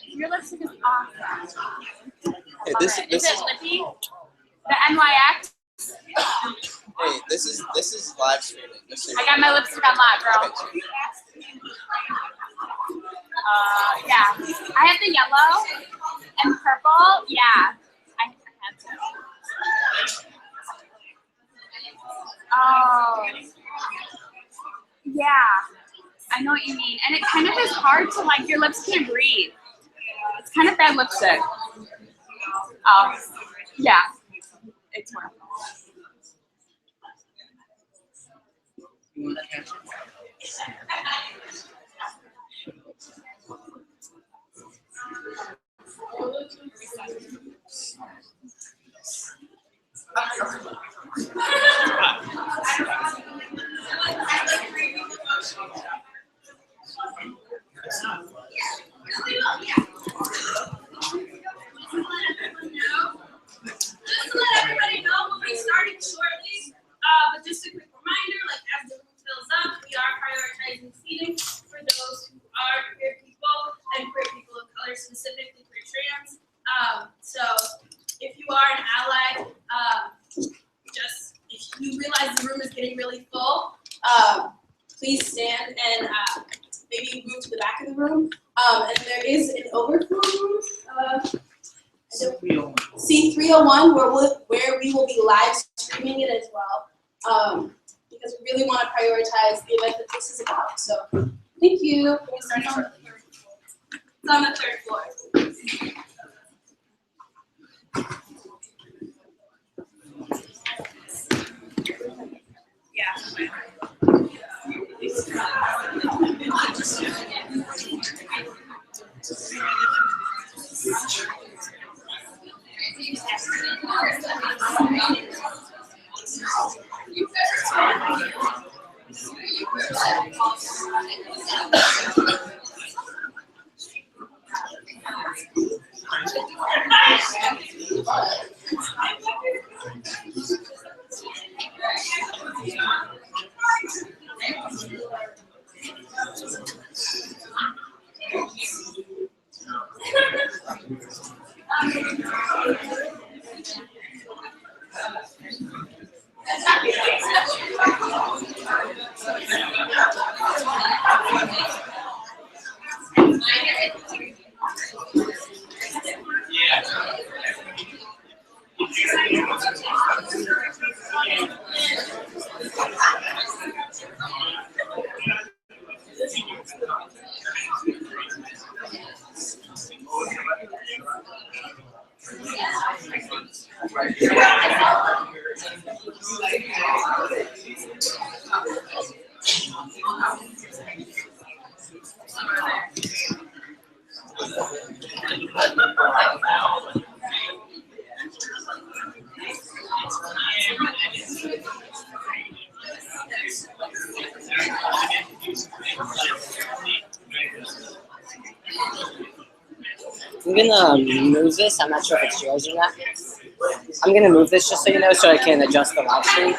Your lipstick is awesome. Hey, this is is it lippy? The NYX? hey, this is live streaming. I got my lipstick on live, girl. Yeah. I have the yellow and purple. Yeah. I had to. Oh. Yeah. I know what you mean. And it kind of is hard to, like, your lips can't breathe. It's kind of bad lipstick. Yeah. It's worth it. You want to catch it? Just to let everybody know, we'll be starting shortly. But just a quick reminder, like as the room fills up, we are prioritizing seating for those who are queer people and queer people of color, specifically queer trans. So if you are an ally, just if you realize the room is getting really full, please stand and maybe move to the back of the room. And there is an overflow room. C301, where we will be live streaming it as well, because we really want to prioritize the event that this is about. So, thank you. It's on the third floor. Yeah. I'm gonna move this. I'm not sure if it's yours or not. I'm gonna move this just so you know, so I can adjust the live stream.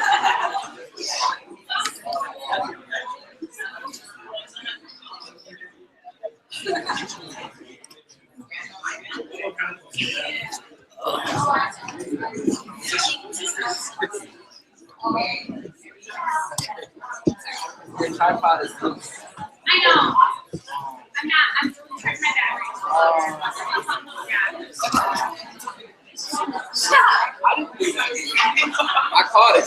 Your tripod is loose. I know. I'm not. I'm checking my battery. I didn't do that. I caught it.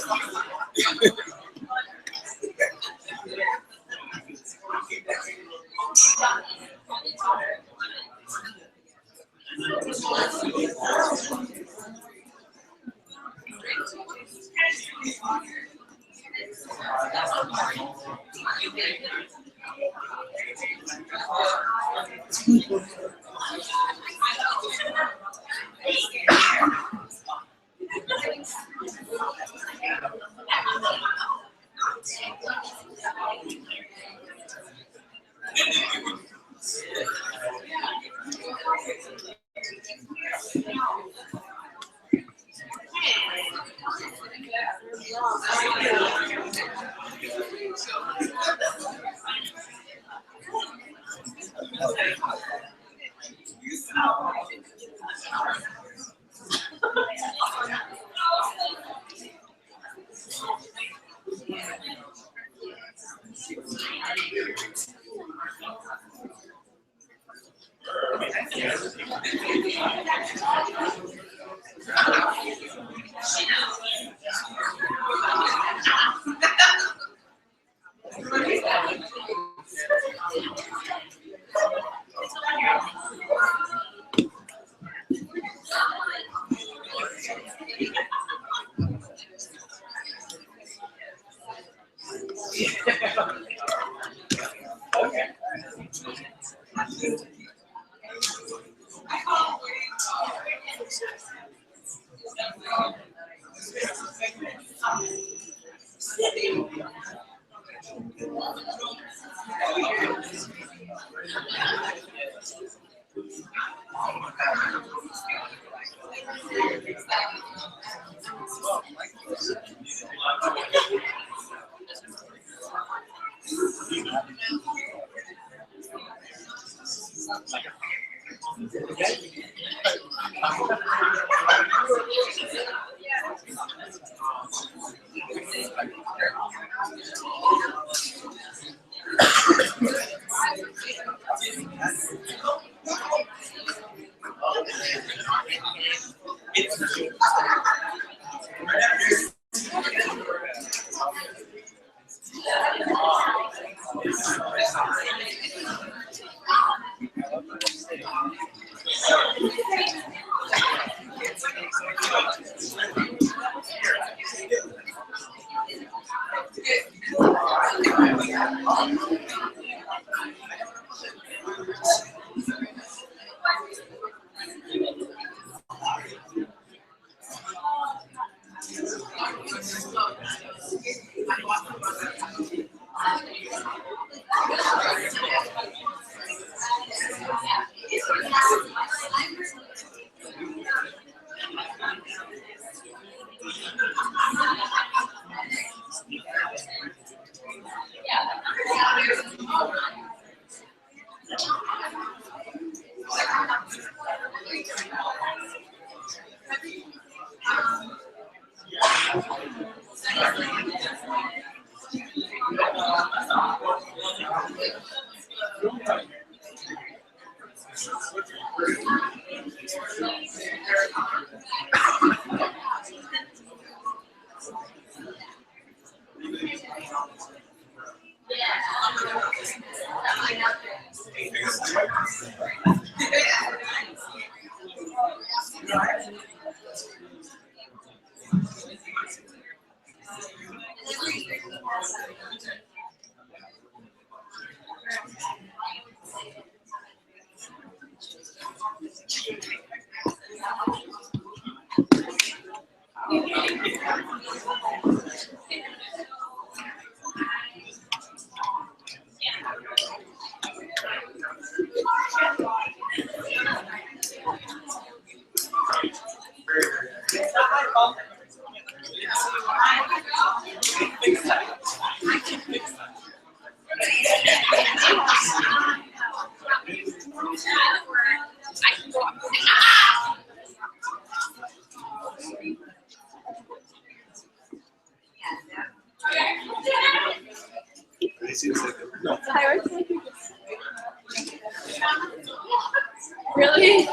Really?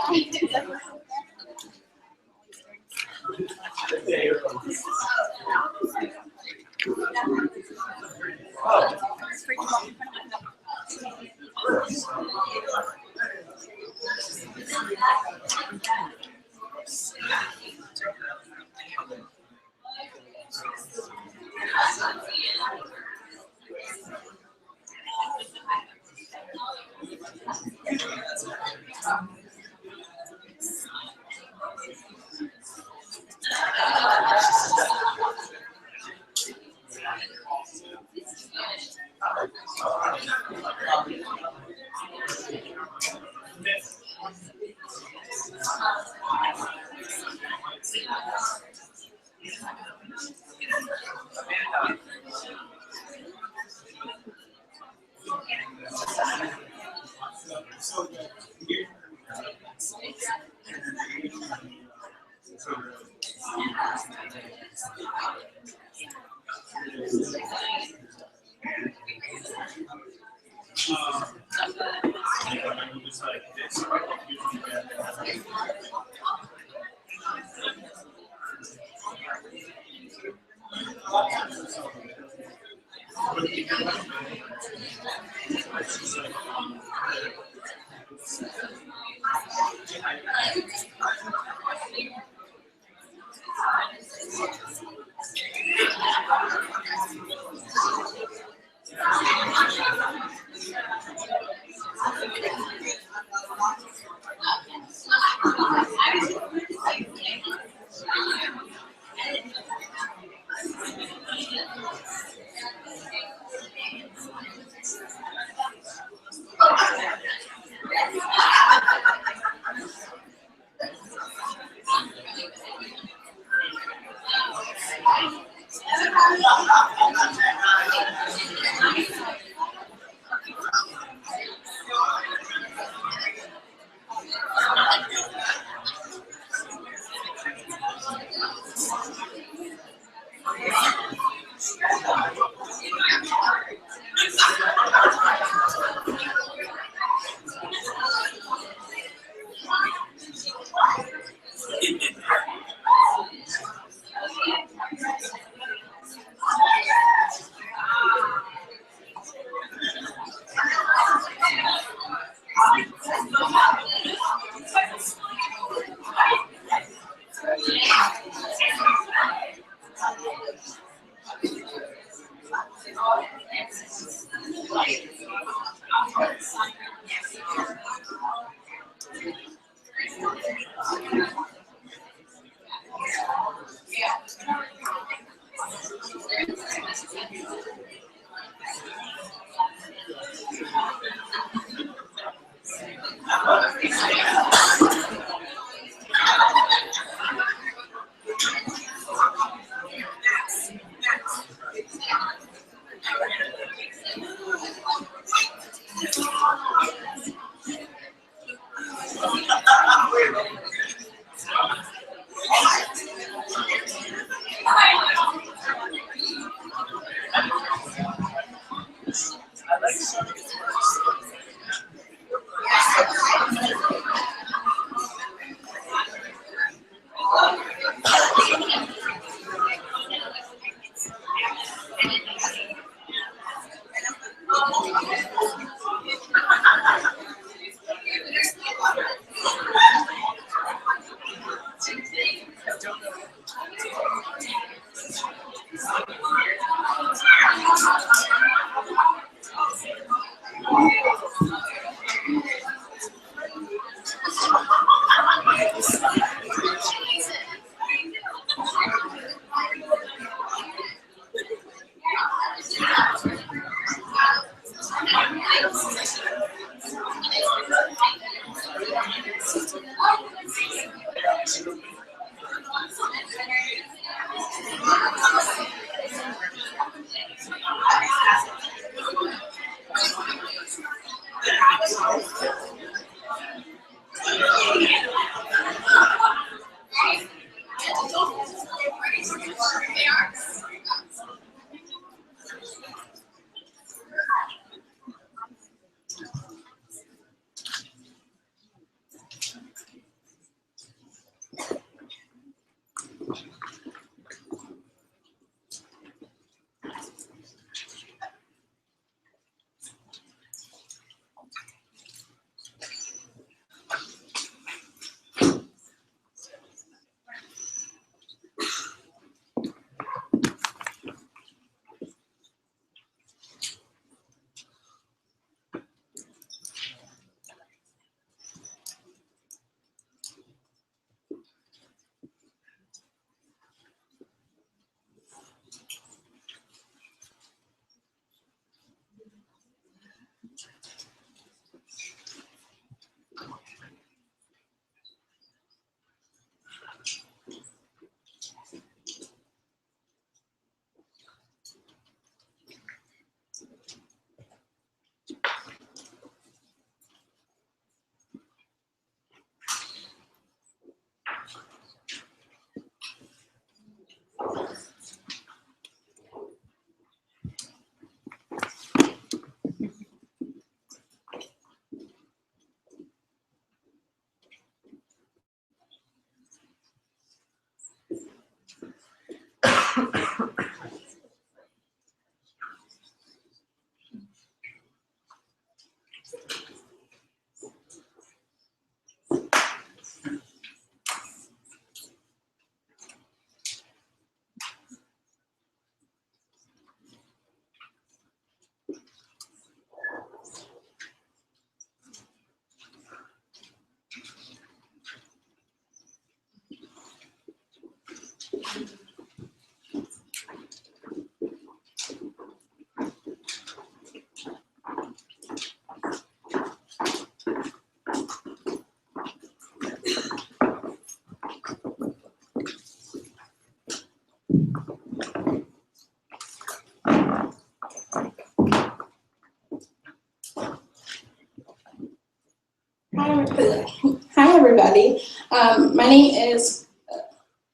Hi, everybody. My name is,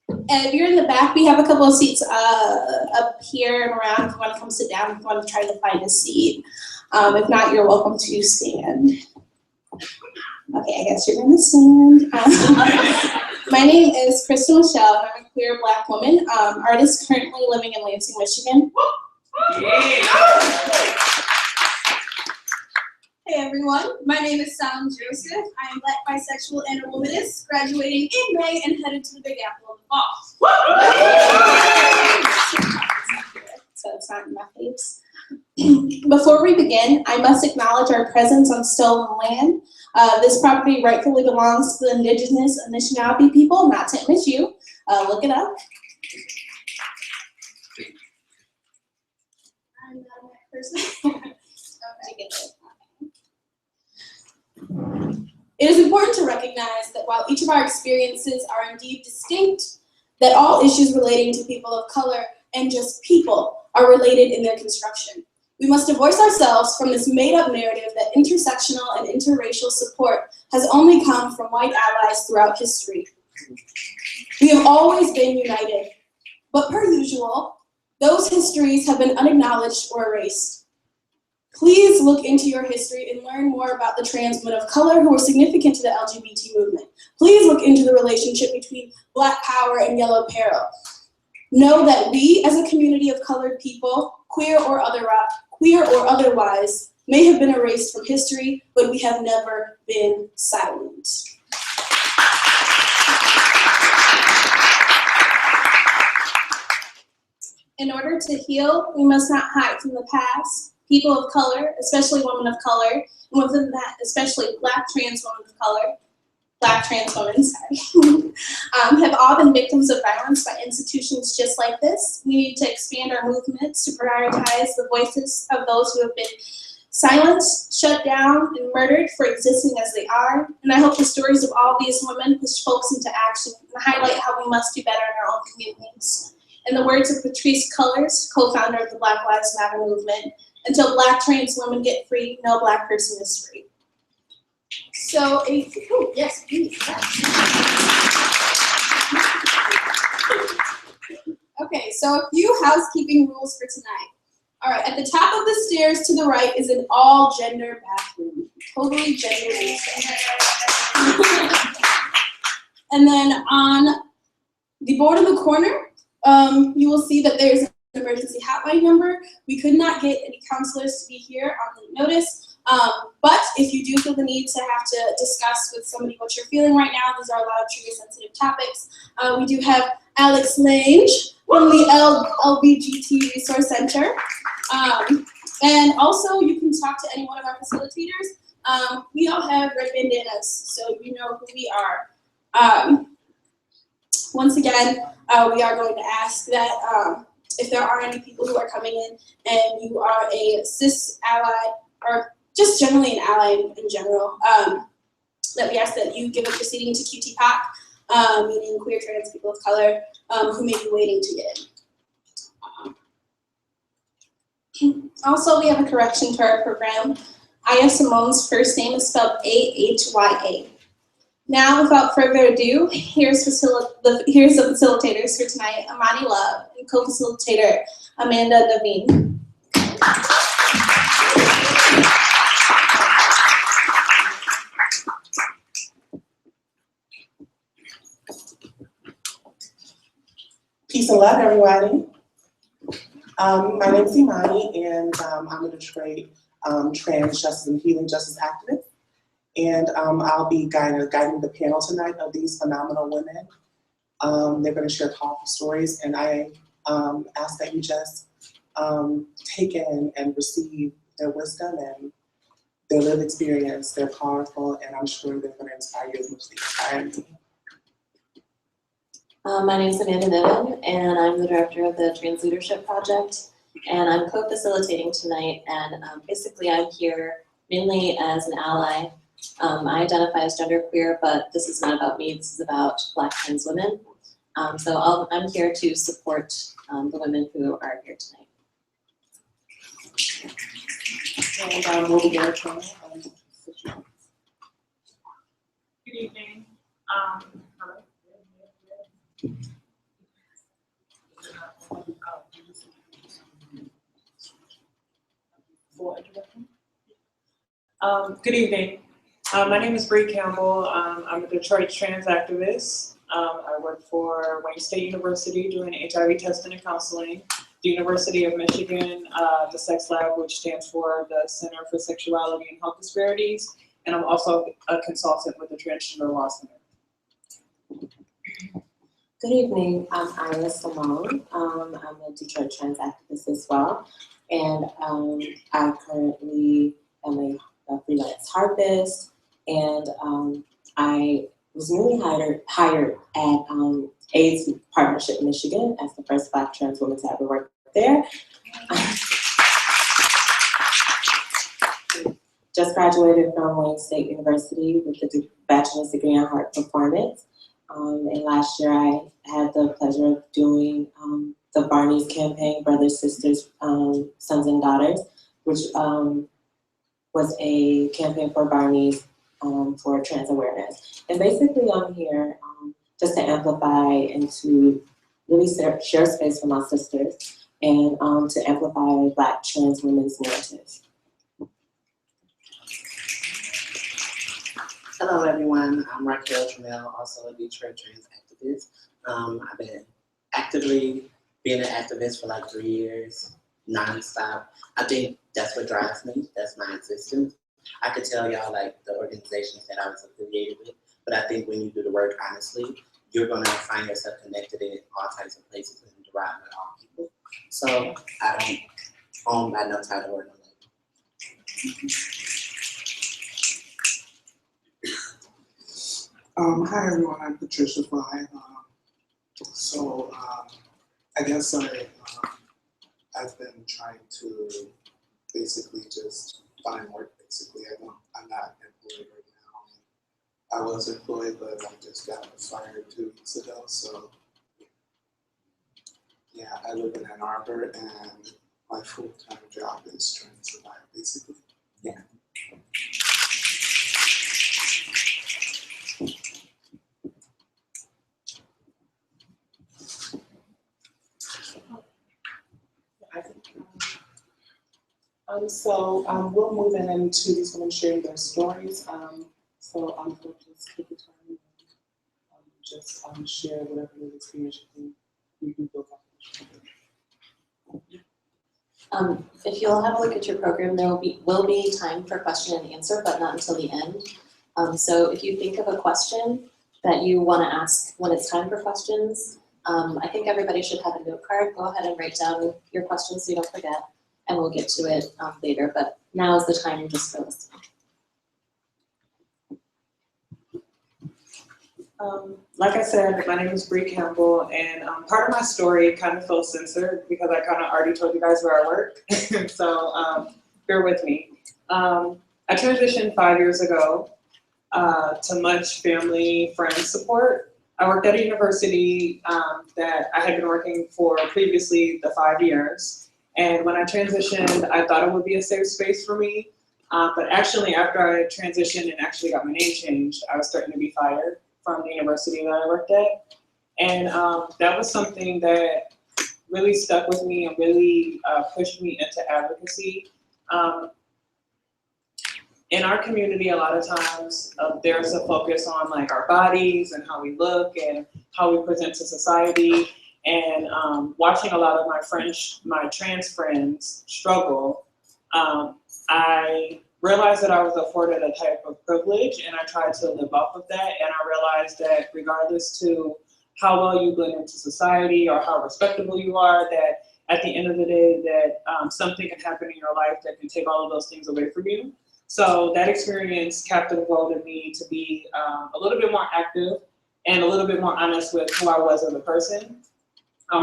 if you're in the back, we have a couple of seats up here and around. If you want to come sit down, if you want to try to find a seat. If not, you're welcome to stand. Okay, I guess you're going to stand. My name is Kristen Michelle, and I'm a queer Black woman, artist currently living in Lansing, Michigan. Hey everyone, my name is Sam Joseph. I am Black, bisexual, and a womanist, graduating in May and headed to the Big Apple in the fall. So it's not in my face. Before we begin, I must acknowledge our presence on stolen land. This property rightfully belongs to the Indigenous Anishinaabe people, not to MSU. Look it up. I'm not that person. Okay. It is important to recognize that while each of our experiences are indeed distinct, that all issues relating to people of color and just people are related in their construction. We must divorce ourselves from this made-up narrative that intersectional and interracial support has only come from white allies throughout history. We have always been united, but per usual, those histories have been unacknowledged or erased. Please look into your history and learn more about the trans women of color who were significant to the LGBT movement. Please look into the relationship between Black power and yellow peril. Know that we, as a community of colored people, queer or otherwise, may have been erased from history, but we have never been silent. In order to heal, we must not hide from the past. People of color, especially women of color, and within that, especially Black trans women of color, Black trans women, sorry, have all been victims of violence by institutions just like this. We need to expand our movements to prioritize the voices of those who have been silenced, shut down, and murdered for existing as they are. And I hope the stories of all these women push folks into action and highlight how we must do better in our own communities. In the words of Patricia Cullors, co-founder of the Black Lives Matter movement, until Black trans women get free, no Black person is free. So, yes, please. Okay, so a few housekeeping rules for tonight. All right, at the top of the stairs to the right is an all-gender bathroom, totally gender-neutral. And then on the board in the corner, you will see that there's an emergency hotline number. We could not get any counselors to be here on the notice, but if you do feel the need to have to discuss with somebody what you're feeling right now, these are a lot of trigger-sensitive topics. We do have Alex Lange from the LBGT Resource Center, and also you can talk to any one of our facilitators. We all have red bandanas, so you know who we are. Once again, we are going to ask that if there are any people who are coming in and you are a cis ally or just generally an ally in general, that we ask that you give a proceeding to QT POC, meaning queer trans people of color who may be waiting to get in. Also, we have a correction to our program. Ahya Simone's first name is spelled A-H-Y-A. Now, without further ado, here's the facilitators for tonight, Emani Love, and co-facilitator, Amanda Niven. Peace and love, everybody. My name is Emani, and I'm a Detroit trans justice and healing justice activist. And I'll be guiding the panel tonight of these phenomenal women. They're going to share powerful stories, and I ask that you just take in and receive their wisdom and their lived experience. They're powerful, and I'm sure they're going to inspire you as much as they inspire me. My name is Amanda Niven, and I'm the director of the Trans Leadership Project, and I'm co-facilitating tonight, and basically I'm here mainly as an ally. I identify as genderqueer, but this is not about me, this is about Black trans women. So I'm here to support the women who are here tonight. And we'll begin with Good evening. Hello. Good evening. My name is Bree Campbell. I'm a Detroit trans activist. I work for Wayne State University doing HIV testing and counseling, the University of Michigan, the Sex Lab, which stands for the Center for Sexuality and Health Disparities, and I'm also a consultant with the Transgender Law Center. Good evening, I'm Ahya Simone. I'm a Detroit trans activist as well, and I currently am a freelance harpist, and I was newly hired at AIDS Partnership Michigan as the first Black trans woman to ever work there. Just graduated from Wayne State University with a bachelor's degree in art performance. And last year I had the pleasure of doing the Barney's campaign, Brothers, Sisters, Sons and Daughters, which was a campaign for Barney's for trans awareness. And basically I'm here just to amplify and to really share space for my sisters and to amplify Black trans women's narratives. Hello everyone, I'm Racquelle, Trammell, also a Detroit trans activist. I've been actively being an activist for like 3 years, nonstop. I think that's what drives me, that's my existence. I could tell y'all like the organizations that I was affiliated with, but I think when you do the work honestly, you're gonna find yourself connected in all types of places and derive with all people. So I don't own by no title or no label. Hi everyone, I'm Patricia. I guess I've been trying to basically just find work. Basically, I'm not employed right now. I was employed, but I just got fired 2 weeks ago. So yeah, I live in Ann Arbor, and my full-time job is trying to survive. Basically, yeah. We'll move into these women sharing their stories. So I'm going to just take the time and share whatever new experience you can build up. If you'll have a look at your program, there will be time for question and answer, but not until the end. So if you think of a question that you want to ask when it's time for questions, I think everybody should have a note card. Go ahead and write down your questions so you don't forget, and we'll get to it later, but now is the time just for listening. Like I said, my name is Bree Campbell, and part of my story kind of feels censored because I kind of already told you guys where I work, so bear with me. I transitioned 5 years ago to much family, friend support. I worked at a university that I had been working for previously the 5 years. And when I transitioned, I thought it would be a safe space for me. But actually, after I transitioned and actually got my name changed, I was starting to be fired from the university that I worked at. And that was something that really stuck with me and really pushed me into advocacy. In our community, a lot of times there's a focus on like our bodies and how we look and how we present to society. And watching a lot of my trans friends struggle, I realized that I was afforded a type of privilege, and I tried to live up with that. And I realized that regardless to how well you blend into society or how respectable you are, that at the end of the day, that something can happen in your life that can take all of those things away from you. So that experience captivated me to be a little bit more active and a little bit more honest with who I was as a person.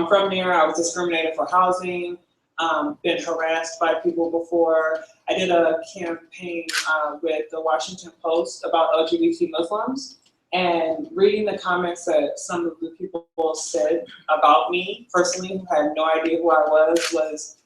From there, I was discriminated for housing, been harassed by people before. I did a campaign with the Washington Post about LGBT Muslims, and reading the comments that some of the people said about me personally, who had no idea who I was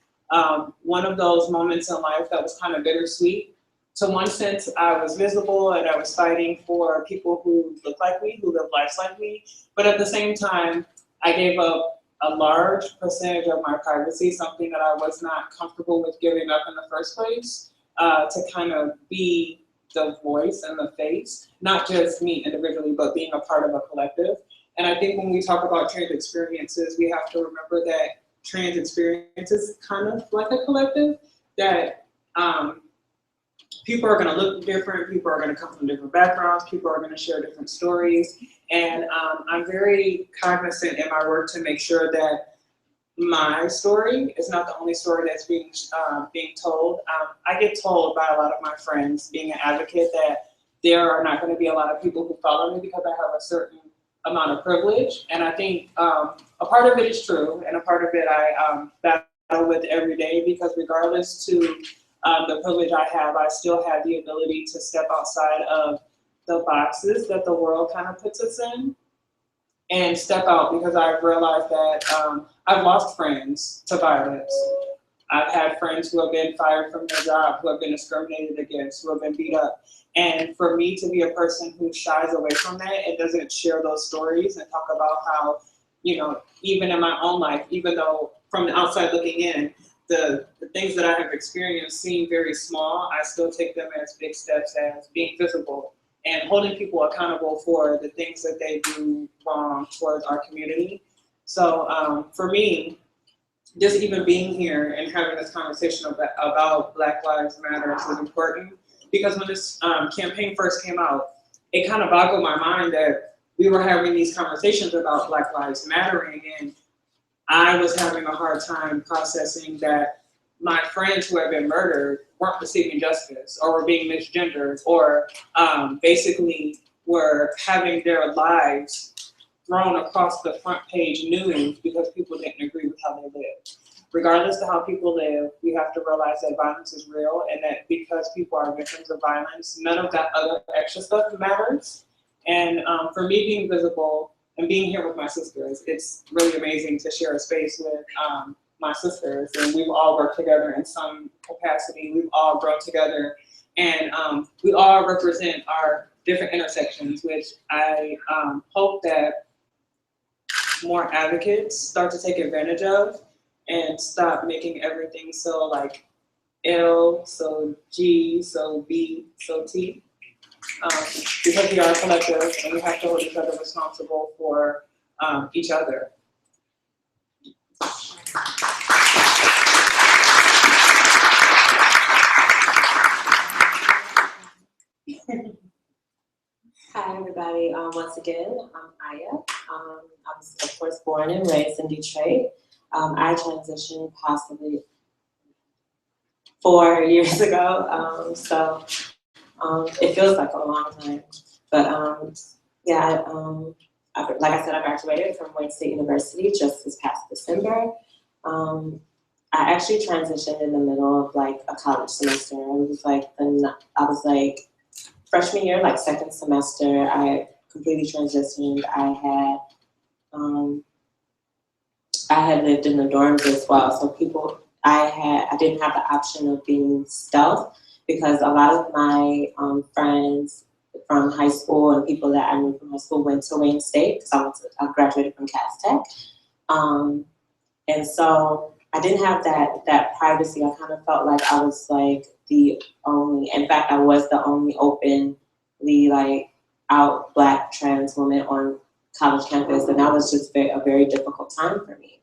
one of those moments in life that was kind of bittersweet, to one sense, I was visible and I was fighting for people who look like me, who live lives like me. But at the same time, I gave up a large percentage of my privacy, something that I was not comfortable with giving up in the first place, to kind of be the voice and the face, not just me individually, but being a part of a collective. And I think when we talk about trans experiences, we have to remember that trans experience is kind of like a collective, that people are going to look different, people are going to come from different backgrounds, people are going to share different stories. And I'm very cognizant in my work to make sure that my story is not the only story that's being told. I get told by a lot of my friends, being an advocate, that there are not going to be a lot of people who follow me because I have a certain amount of privilege. And I think a part of it is true, and a part of it I battle with every day, because regardless to the privilege I have, I still have the ability to step outside of the boxes that the world kind of puts us in and step out, because I've realized that I've lost friends to violence. I've had friends who have been fired from their job, who have been discriminated against, who have been beat up. And for me to be a person who shies away from that and doesn't share those stories and talk about how, you know, even in my own life, even though from the outside looking in, the things that I have experienced seem very small, I still take them as big steps, as being visible and holding people accountable for the things that they do wrong towards our community. So for me, just even being here and having this conversation about Black Lives Matter is important, because when this campaign first came out, it kind of boggled my mind that we were having these conversations about Black Lives Mattering, and I was having a hard time processing that my friends who have been murdered weren't receiving justice, or were being misgendered, or basically were having their lives thrown across the front page news because people didn't agree with how they lived. Regardless of how people live, we have to realize that violence is real, and that because people are victims of violence, none of that other extra stuff matters. And for me, being visible and being here with my sisters, it's really amazing to share a space with my sisters, and we've all worked together in some capacity. We've all grown together, and we all represent our different intersections, which I hope that more advocates start to take advantage of and stop making everything so like L, so G, so B, so T. Because we are a collective and we have to hold each other responsible for each other. Hi everybody, once again, I'm Ahya. I was of course born and raised in Detroit. I transitioned possibly 4 years ago, so it feels like a long time. But yeah, like I said, I graduated from Wayne State University just this past December. I actually transitioned in the middle of like a college semester. It was like I was like freshman year, like second semester, I completely transitioned. I had lived in the dorms as well, so I didn't have the option of being stealth, because a lot of my friends from high school and people that I knew from high school went to Wayne State, because I graduated from Cass Tech. And so I didn't have that privacy. I kind of felt like I was like the only, in fact, I was the only openly like out Black trans woman on college campus, and that was just a very difficult time for me.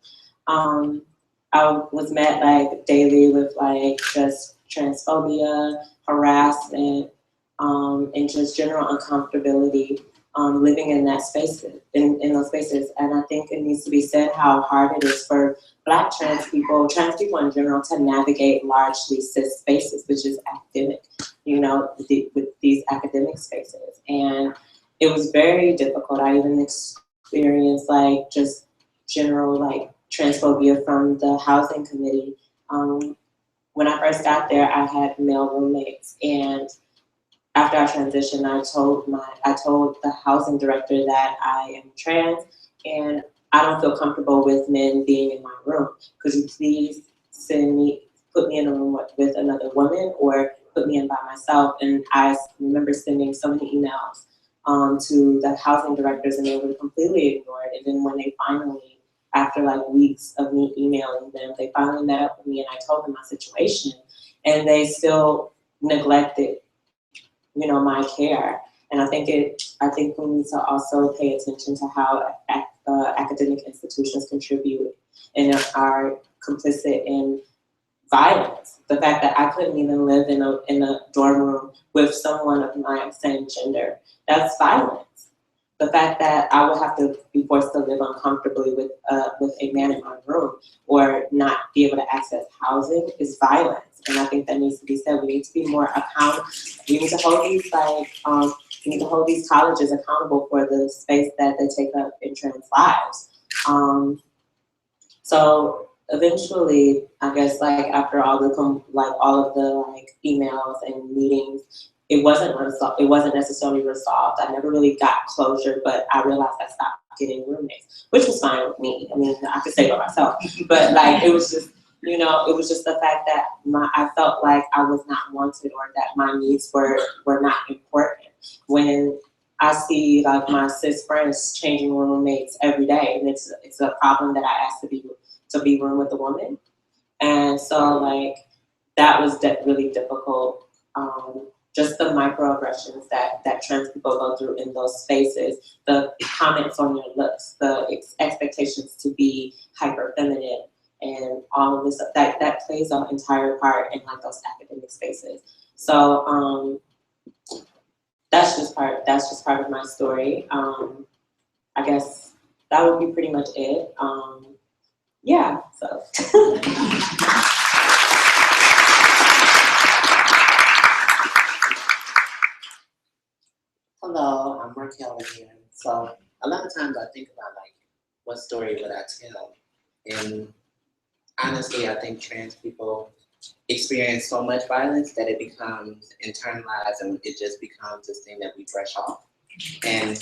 I was met like daily with like just transphobia, harassment, and just general uncomfortability living in that space, in those spaces. And I think it needs to be said how hard it is for Black trans people in general, to navigate largely cis spaces, which is academic, you know, with these academic spaces. And it was very difficult. I even experienced like just general like transphobia from the housing committee. When I first got there, I had male roommates, and after I transitioned, I told the housing director that I am trans and I don't feel comfortable with men being in my room. Could you please put me in a room with another woman, or put me in by myself. And I remember sending so many emails to the housing directors, and they were completely ignored. And then when they finally, after like weeks of me emailing them, they finally met up with me, and I told them my situation, and they still neglected, you know, my care. And I think we need to also pay attention to how academic institutions contribute and are complicit in violence. The fact that I couldn't even live in a dorm room with someone of my same gender, that's violence. The fact that I would have to be forced to live uncomfortably with a man in my room or not be able to access housing is violence. And I think that needs to be said. We need to be more accountable. We need to hold these we need to hold these colleges accountable for the space that they take up in trans lives. So eventually, I guess, like after all of the emails and meetings, it wasn't necessarily resolved. I never really got closure, but I realized I stopped getting roommates, which was fine with me. I mean, I could say by myself, but like it was just, you know, it was just the fact that I felt like I was not wanted or that my needs were not important. When I see like my cis friends changing roommates every day, and it's a problem that I asked to be room with a woman, and so like that was really difficult. Just the microaggressions that trans people go through in those spaces, the comments on your looks, the expectations to be hyper feminine, and all of this that plays an entire part in like those academic spaces. So that's just part of my story. I guess that would be pretty much it. Yeah, so. Hello, I'm Racquelle again. So a lot of times I think about like, what story would I tell? And honestly, I think trans people experience so much violence that it becomes internalized and it just becomes this thing that we brush off. And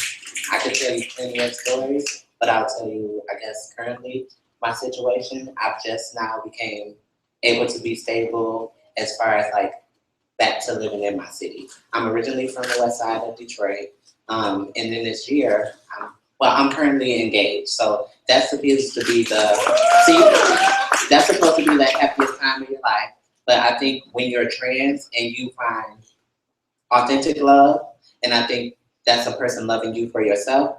I could tell you plenty of stories, but I'll tell you, I guess currently, my situation, I've just now became able to be stable as far as like back to living in my city. I'm originally from the west side of Detroit, and then this year, I'm currently engaged. So that's supposed to be that's supposed to be the happiest time of your life. But I think when you're trans and you find authentic love, and I think that's a person loving you for yourself,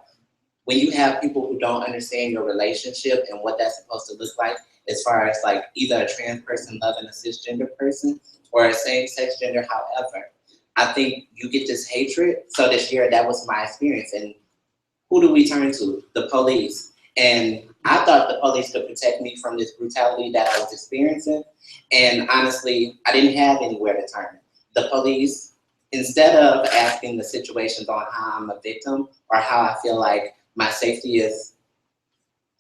when you have people who don't understand your relationship and what that's supposed to look like, as far as like either a trans person loving a cisgender person or a same-sex gender, however, I think you get this hatred. So this year, that was my experience. And who do we turn to? The police. And I thought the police could protect me from this brutality that I was experiencing. And honestly, I didn't have anywhere to turn. The police, instead of asking the situations on how I'm a victim or how I feel like my safety is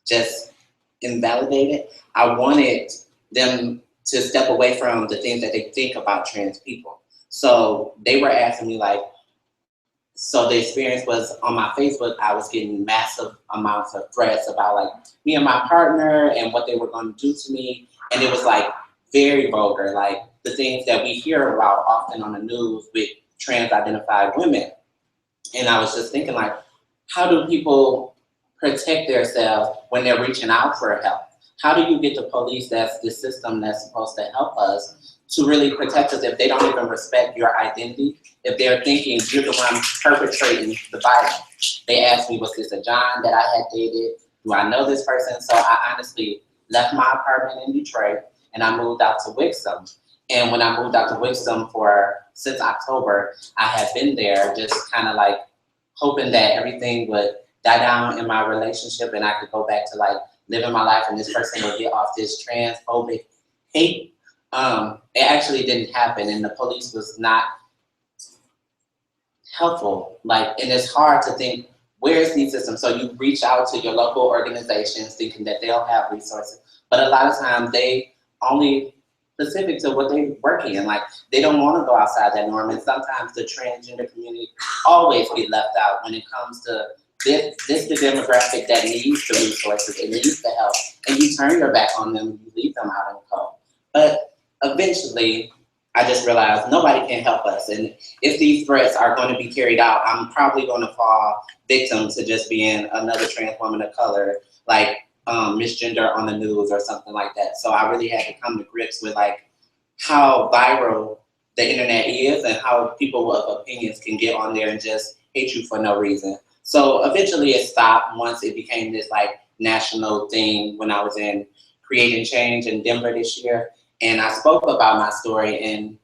just invalidated, I wanted them to step away from the things that they think about trans people. So they were asking me like, so the experience was on my Facebook, I was getting massive amounts of threats about like me and my partner and what they were going to do to me. And it was like very vulgar, like the things that we hear about often on the news with trans identified women. And I was just thinking like, how do people protect themselves when they're reaching out for help? How do you get the police, that's the system that's supposed to help us, to really protect us if they don't even respect your identity? If they're thinking you're the one perpetrating the violence. They asked me, was this a John that I had dated? Do I know this person? So I honestly left my apartment in Detroit and I moved out to Wixom. And when I moved out to Wixom since October, I had been there just kind of like hoping that everything would die down in my relationship and I could go back to like living my life and this person would get off this transphobic hate. It actually didn't happen and the police was not helpful. Like, and it's hard to think, where's the system? So you reach out to your local organizations thinking that they'll have resources, but a lot of times they only specific to what they work in. Like, they don't want to go outside that norm. And sometimes the transgender community always get left out when it comes to this the demographic that needs the resources, it needs the help, and you turn your back on them, you leave them out in the cold. But eventually, I just realized nobody can help us. And if these threats are going to be carried out, I'm probably going to fall victim to just being another trans woman of color, like misgender on the news or something like that. So I really had to come to grips with like how viral the internet is and how people of opinions can get on there and just hate you for no reason. So eventually it stopped once it became this like national thing when I was in Creating Change in Denver this year. And I spoke about my story and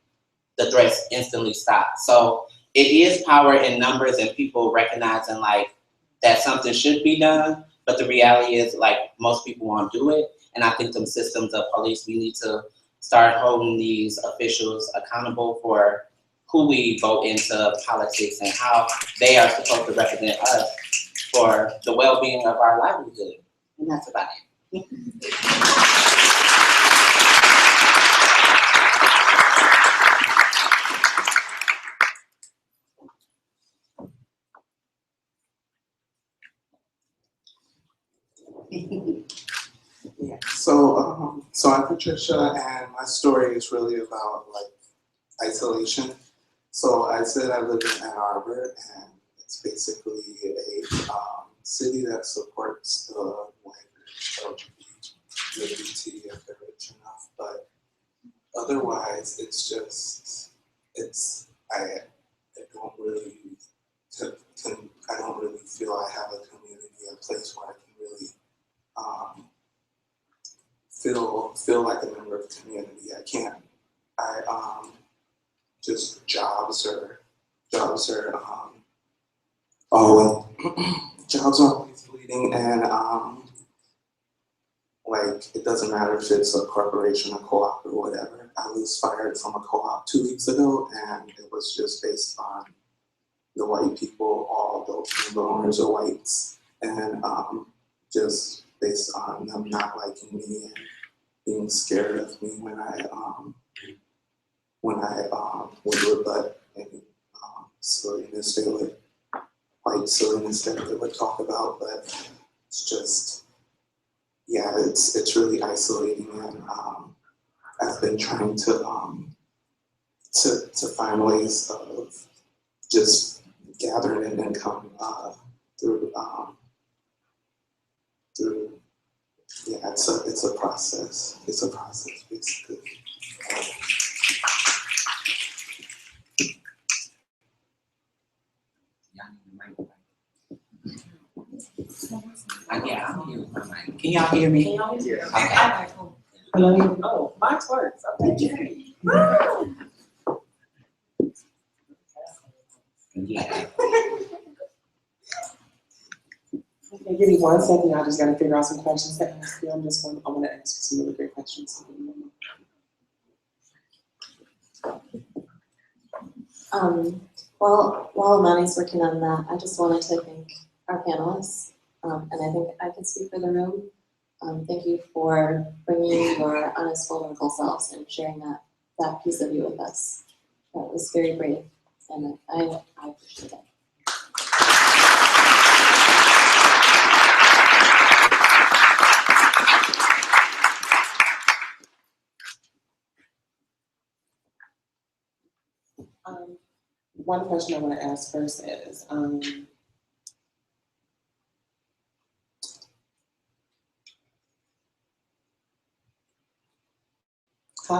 the threats instantly stopped. So it is power in numbers and people recognizing like that something should be done. But the reality is like most people won't do it. And I think them systems of police, we need to start holding these officials accountable for who we vote into politics and how they are supposed to represent us for the well-being of our livelihood. And that's about it. Yeah. So I'm Patricia, and my story is really about like isolation. So I said I live in Ann Arbor, and it's basically a city that supports the white LGBT if they're rich enough. But otherwise, it's just I don't really I don't really feel I have a community, a place where I can really feel like a member of the community. I can't. Just jobs are always leading, and like it doesn't matter if it's a corporation, a co-op, or whatever. I was fired from a co-op 2 weeks ago, and it was just based on the white people, all the owners are whites, and just based on them not liking me and being scared of me when I would rebut any silliness they would, white silliness that they would talk about. But it's just, yeah, it's really isolating, and I've been trying to find ways of just gathering an income through yeah, it's a process. It's a process basically. Yeah, I'm here with my mic. Can y'all hear me? Can y'all hear me? Okay. Hello? Oh, mine works. Okay. Yeah. Okay, give me 1 second. I just got to figure out some questions to ask you. I want to ask you some really great questions. While Emani's working on that, I just wanted to thank our panelists, and I think I can speak for the room. Thank you for bringing your honest, vulnerable selves and sharing that piece of you with us. That was very brave, and I appreciate it. One question I want to ask first is, how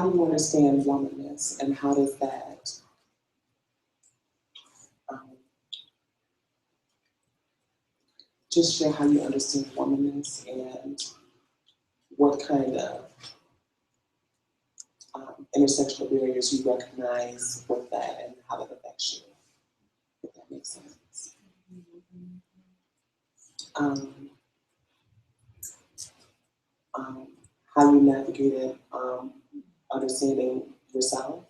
do you understand womanness, and how does that just share how you understand womanness and what kind of intersectional barriers you recognize with that and how it affects you, if that makes sense. How you navigated understanding yourself,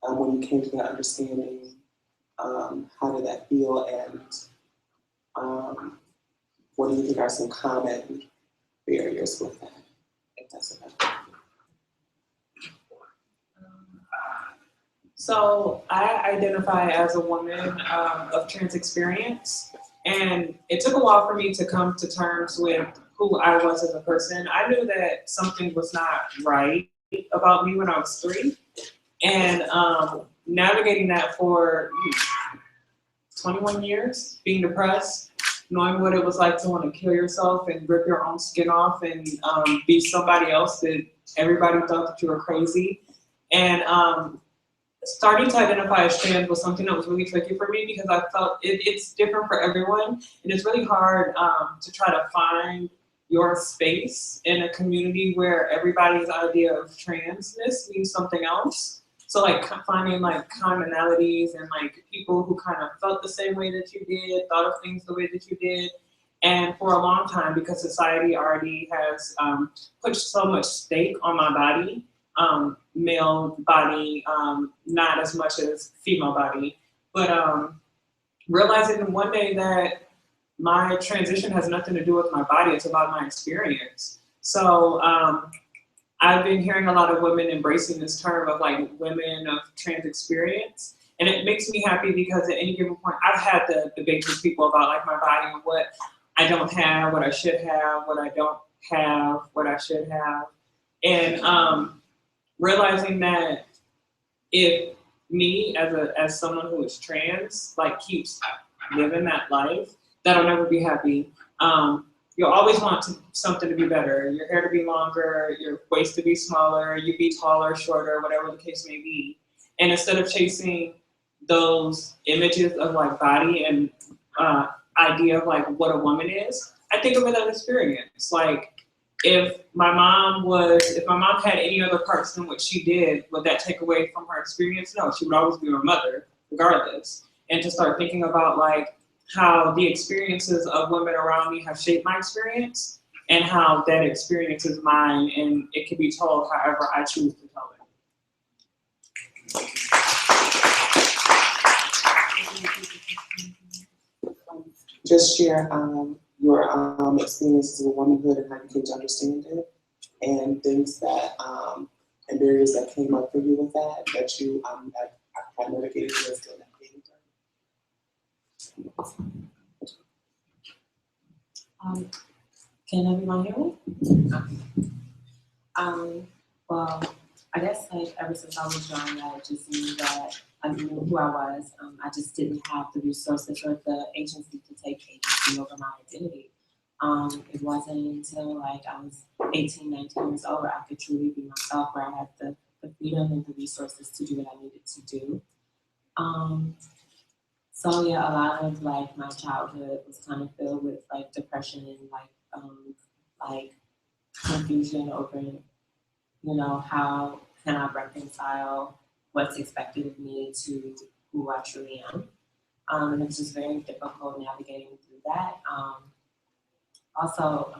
when you came to that understanding, how did that feel, and what do you think are some common barriers with that, if that's about it? So I identify as a woman of trans experience, and it took a while for me to come to terms with who I was as a person. I knew that something was not right about me when I was 3, And navigating that for 21 years, being depressed, knowing what it was like to want to kill yourself and rip your own skin off and be somebody else that everybody thought that you were crazy. And starting to identify as trans was something that was really tricky for me because I felt it's different for everyone. And it's really hard to try to find your space in a community where everybody's idea of transness means something else. So like finding like commonalities and like people who kind of felt the same way that you did, thought of things the way that you did. And for a long time, because society already has put so much stake on my body, male body, not as much as female body, but realizing one day that my transition has nothing to do with my body, it's about my experience. So I've been hearing a lot of women embracing this term of like women of trans experience. And it makes me happy because at any given point, I've had the debates with people about like my body and what I don't have, what I should have, what I don't have, what I should have. And realizing that if me as someone who is trans, like keeps living that life, that I'll never be happy. You'll always want something to be better, your hair to be longer, your waist to be smaller, you be taller, shorter, whatever the case may be. And instead of chasing those images of like body and idea of like what a woman is, I think of it as an experience. Like if my mom had any other parts than what she did, would that take away from her experience? No, she would always be her mother, regardless. And to start thinking about like how the experiences of women around me have shaped my experience and how that experience is mine and it can be told however I choose to tell it. Just share your experiences with womanhood and how you came to understand it, and things that and barriers that came up for you with that you have navigated through and still navigating through. Can everyone hear me? Well, I guess like ever since I was young, I just knew that I knew who I was. I just didn't have the resources or the agency to take agency over my identity. It wasn't until like I was 18, 19 years old where I could truly be myself, where I had the freedom and the resources to do what I needed to do. So yeah, a lot of like my childhood was kind of filled with like depression and like confusion over, you know, how can I reconcile what's expected of me to who I truly am. And it was just very difficult navigating through that. Also,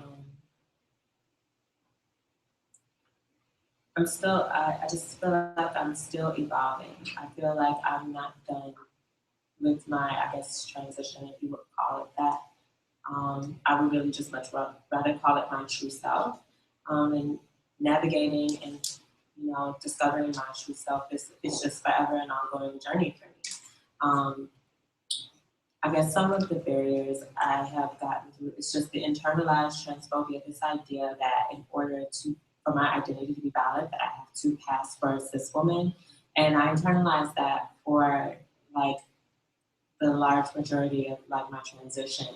I just feel like I'm still evolving. I feel like I'm not done with my, I guess, transition, if you would call it that. I would really just much rather call it my true self. And navigating and, you know, discovering my true self is just forever an ongoing journey for me. I guess some of the barriers I have gotten through is just the internalized transphobia, this idea that in order for my identity to be valid, that I have to pass for a cis woman. And I internalized that for like the large majority of like my transition.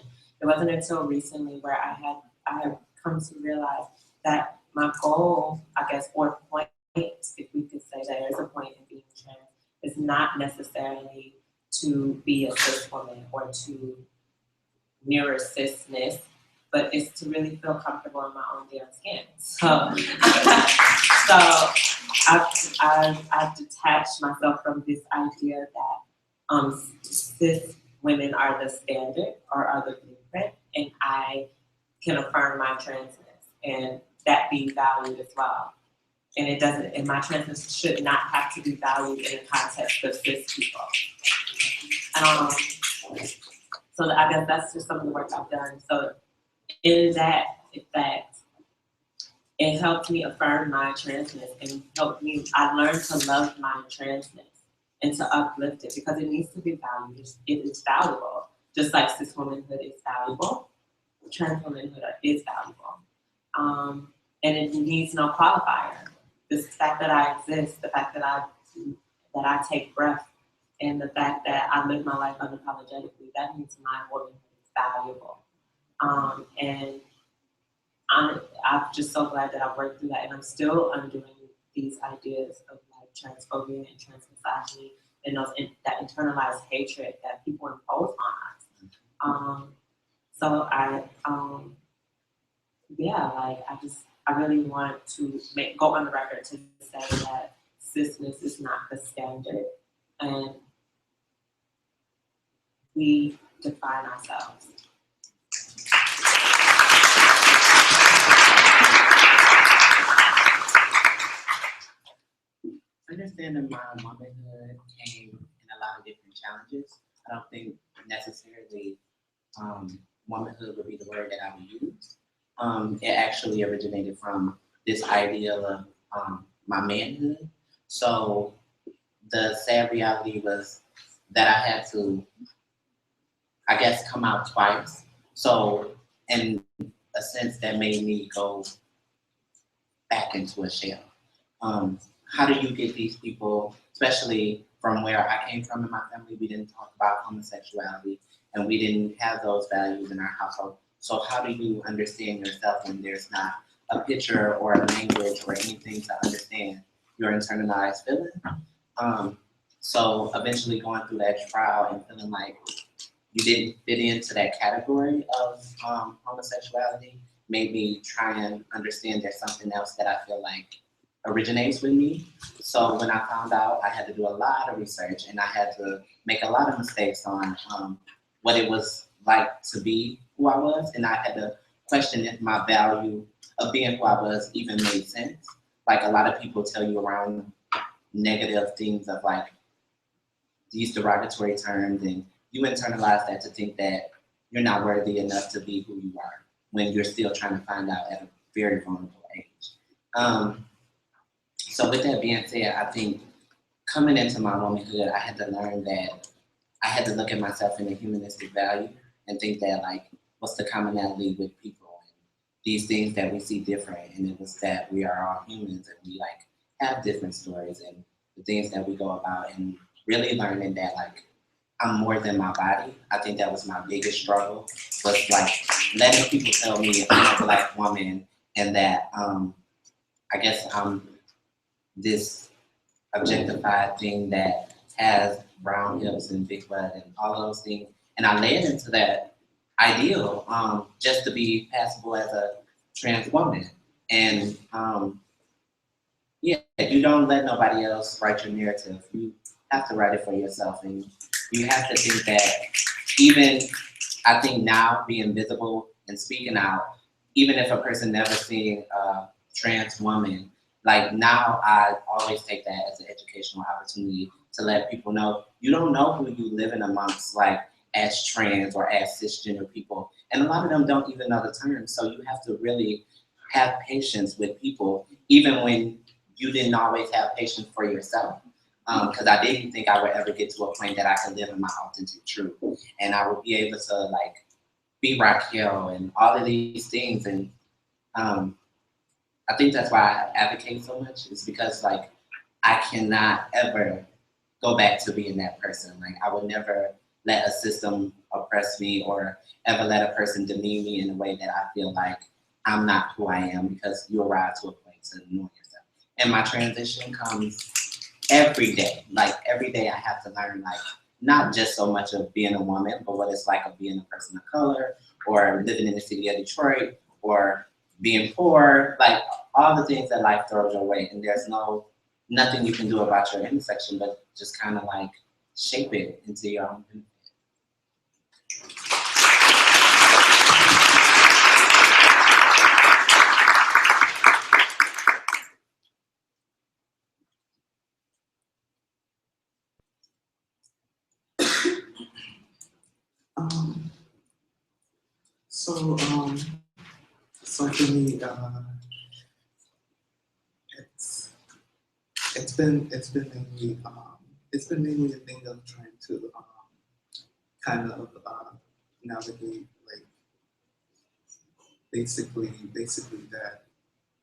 It wasn't until recently where I had come to realize that my goal, I guess, or point, if we could say that there's a point in being trans, is not necessarily to be a cis woman or to mirror cisness, but it's to really feel comfortable in my own damn skin. So, I've detached myself from this idea that cis women are the standard or are the blueprint, and I can affirm my transness and that be valued as well. And it doesn't, and my transness should not have to be valued in the context of cis people. So I guess that's just some of the work I've done. So in that effect, it helped me affirm my transness and helped me, I learned to love my transness and to uplift it because it needs to be valued. It is valuable. Just like cis womanhood is valuable, trans womanhood is valuable. And it needs no qualifier. The fact that I exist, the fact that I that I take breath in the fact that I live my life unapologetically, that means my womanhood is valuable. And I'm just so glad that I worked through that, and I'm still undoing these ideas of like transphobia and transmisogyny and that internalized hatred that people impose on us. So I really want to go on the record to say that cisness is not the standard, and we define ourselves. Understanding my womanhood came in a lot of different challenges. I don't think necessarily womanhood would be the word that I would use. It actually originated from this idea of my manhood. So the sad reality was that I had to, I guess, come out twice. So in a sense that made me go back into a shell. How do you get these people, especially from where I came from in my family, we didn't talk about homosexuality and we didn't have those values in our household. So how do you understand yourself when there's not a picture or a language or anything to understand your internalized feeling? So eventually going through that trial and feeling like you didn't fit into that category of homosexuality made me try and understand there's something else that I feel like originates with me. So when I found out, I had to do a lot of research and I had to make a lot of mistakes on what it was like to be who I was, and I had to question if my value of being who I was even made sense. Like a lot of people tell you around negative things of like these derogatory terms, and you internalize that to think that you're not worthy enough to be who you are when you're still trying to find out at a very vulnerable age. So with that being said, I think coming into my womanhood, I had to learn that I had to look at myself in a humanistic value and think that like, what's the commonality with people and these things that we see different, and it was that we are all humans and we like have different stories and the things that we go about, and really learning that like I'm more than my body. I think that was my biggest struggle, was like letting people tell me I'm a Black woman and that I guess I'm this objectified thing that has brown hips and big butt and all of those things. And I led into that ideal just to be passable as a trans woman. And yeah, you don't let nobody else write your narrative. You have to write it for yourself. And you have to think that even, I think now being visible and speaking out, even if a person never seen a trans woman, like now I always take that as an educational opportunity to let people know you don't know who you living amongst, like as trans or as cisgender people. And a lot of them don't even know the term. So you have to really have patience with people, even when you didn't always have patience for yourself. Because I didn't think I would ever get to a point that I could live in my authentic truth. And I would be able to like be Racquelle and all of these things. And I think that's why I advocate so much, is because like I cannot ever go back to being that person. Like I would never let a system oppress me or ever let a person demean me in a way that I feel like I'm not who I am, because you arrive to a point to know yourself. And my transition comes every day. Like every day I have to learn like not just so much of being a woman, but what it's like of being a person of color or living in the city of Detroit or being poor, like all the things that life throws your way. And there's nothing you can do about your intersection, but just kind of like shape it into your own benefit. So for me, it's been mainly a thing of trying to kind of navigate like basically that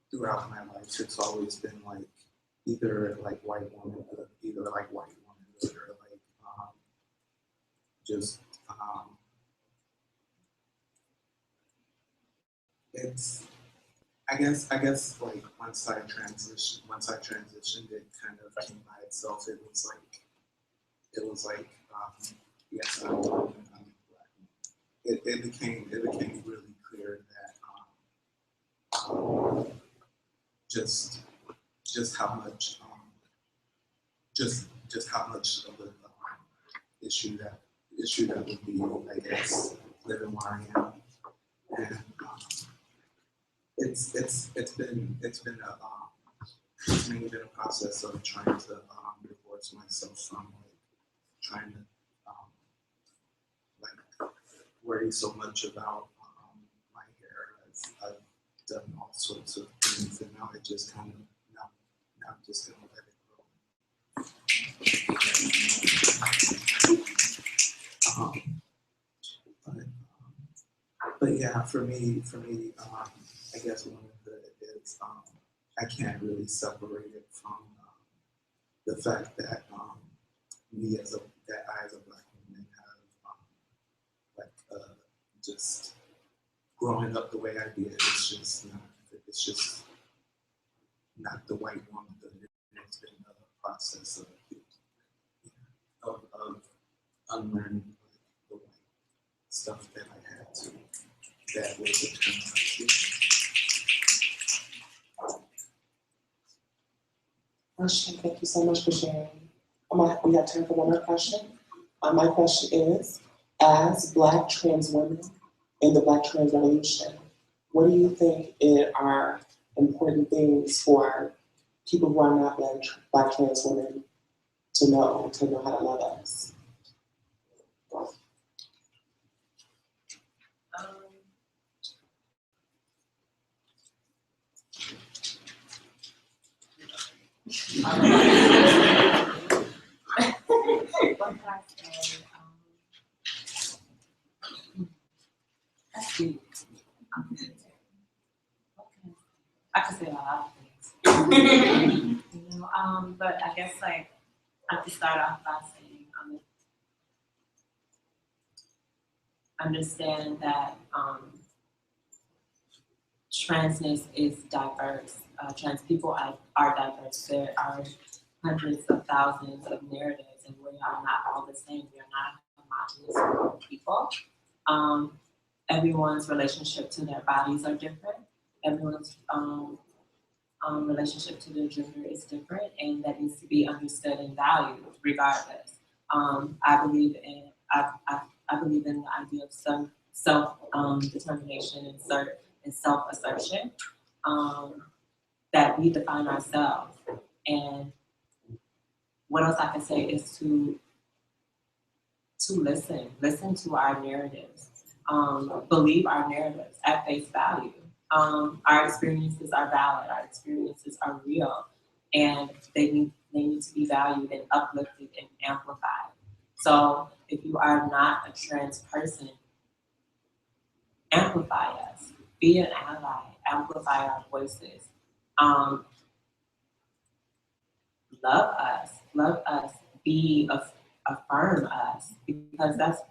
throughout my life. It's always been like either like white woman, or like just it's I guess like once I transitioned, it kind of came by itself. It was like yes, I'm black. It became really clear that just how much just how much of the issue that would be, I guess, living where I am, and it's mainly been a process of trying to divorce myself from like trying to like worry so much about my hair. I've done all sorts of things, and now I just kind of now I'm just gonna let it grow. But yeah, for me, I guess one of the is I can't really separate it from the fact that me as a black woman have just growing up the way I did. It's just not the white woman. It's been a process of unlearning the white stuff that I had to. That was the term. Thank you so much for sharing. We have time for one more question. My question is, as Black trans women in the Black trans revolution, what do you think are important things for people who are not Black trans women to know how to love us? What can I say? That's deep. I could say a lot of things. But I guess like I have to start off by saying understand that transness is diverse. Trans people are diverse. There are hundreds of thousands of narratives, and we are not all the same. We are not homogenous group of people. Everyone's relationship to their bodies are different. Everyone's relationship to their gender is different, and that needs to be understood and valued regardless. I believe in the idea of self determination and self assertion. That we define ourselves, and what else I can say is to listen to our narratives, believe our narratives at face value. Our experiences are valid, our experiences are real, and they need to be valued and uplifted and amplified. So if you are not a trans person, amplify us, be an ally, amplify our voices. Love us, affirm us, because that's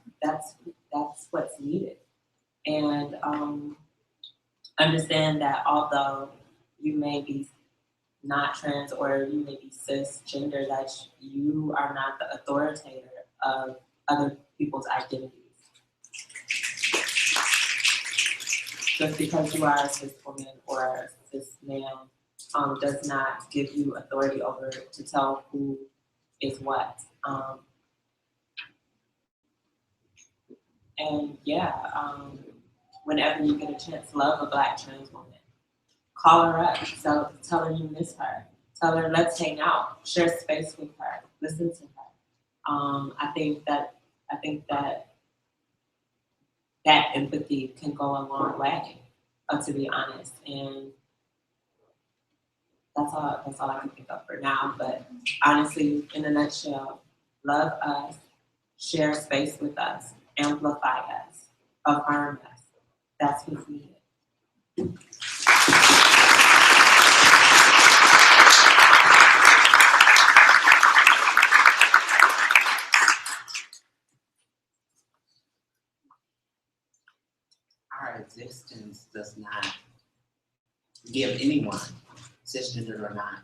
what's needed. And understand that although you may be not trans or you may be cisgender, that you are not the authoritator of other people's identities. Just because you are a cis woman or a cis man does not give you authority over to tell who is what. And yeah, whenever you get a chance, love a Black trans woman. Call her up, tell her you miss her. Tell her, let's hang out, share space with her, listen to her. I think that empathy can go a long way, to be honest. And that's all I can think of for now. But honestly, in a nutshell, love us, share space with us, amplify us, affirm us. That's what's needed. our existence does not give anyone, cisgendered or not,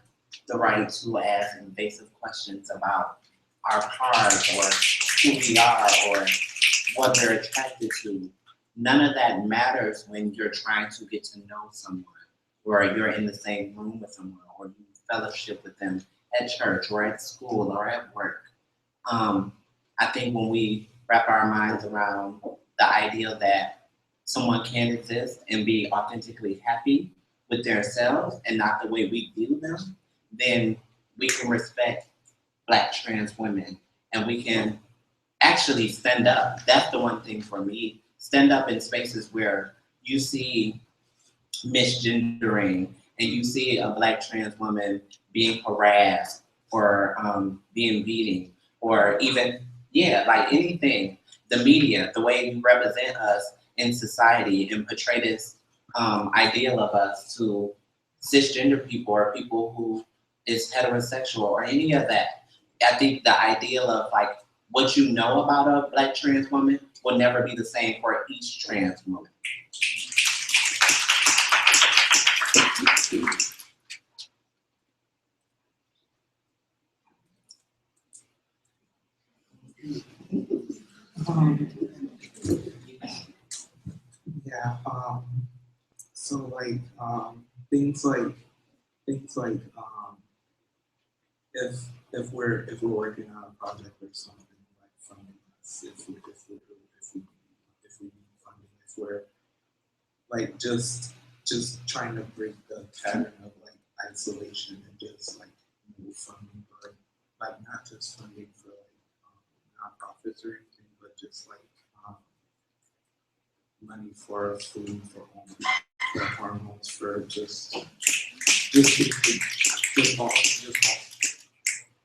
the right to ask invasive questions about our cars or who we are or what they're attracted to. None of that matters when you're trying to get to know someone, or you're in the same room with someone, or you fellowship with them at church or at school or at work. I think when we wrap our minds around the idea that someone can exist and be authentically happy with themselves and not the way we view them, then we can respect Black trans women and we can actually stand up. That's the one thing for me. Stand up in spaces where you see misgendering and you see a Black trans woman being harassed or being beaten or even, like anything. The media, the way you represent us in society and portray this ideal of us to cisgender people or people who is heterosexual or any of that. I think the ideal of like what you know about a Black trans woman will never be the same for each trans woman. Yeah. So like things like if we're working on a project or something like funding us, if we need funding, if we're like just trying to break the pattern of like isolation and just like move funding, but like not just funding for like nonprofits or anything, but just like money for food, for homes, for hormones, for just all,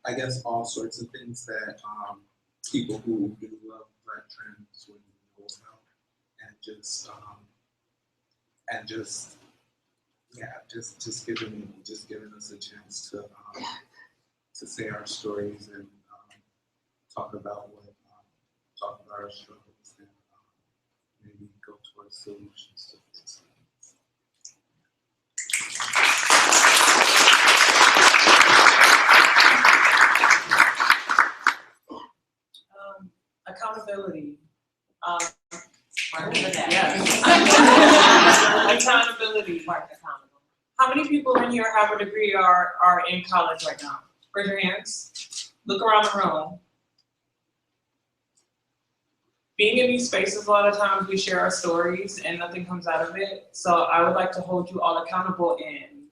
I guess all sorts of things that people who do love Black trans women know about, and just giving us a chance to say our stories and talk about our struggles and maybe go towards solutions to things. Accountability. Yes. Accountability. How many people in here have a degree or are in college right now? Raise your hands. Look around the room. Being in these spaces, a lot of times we share our stories and nothing comes out of it. So I would like to hold you all accountable in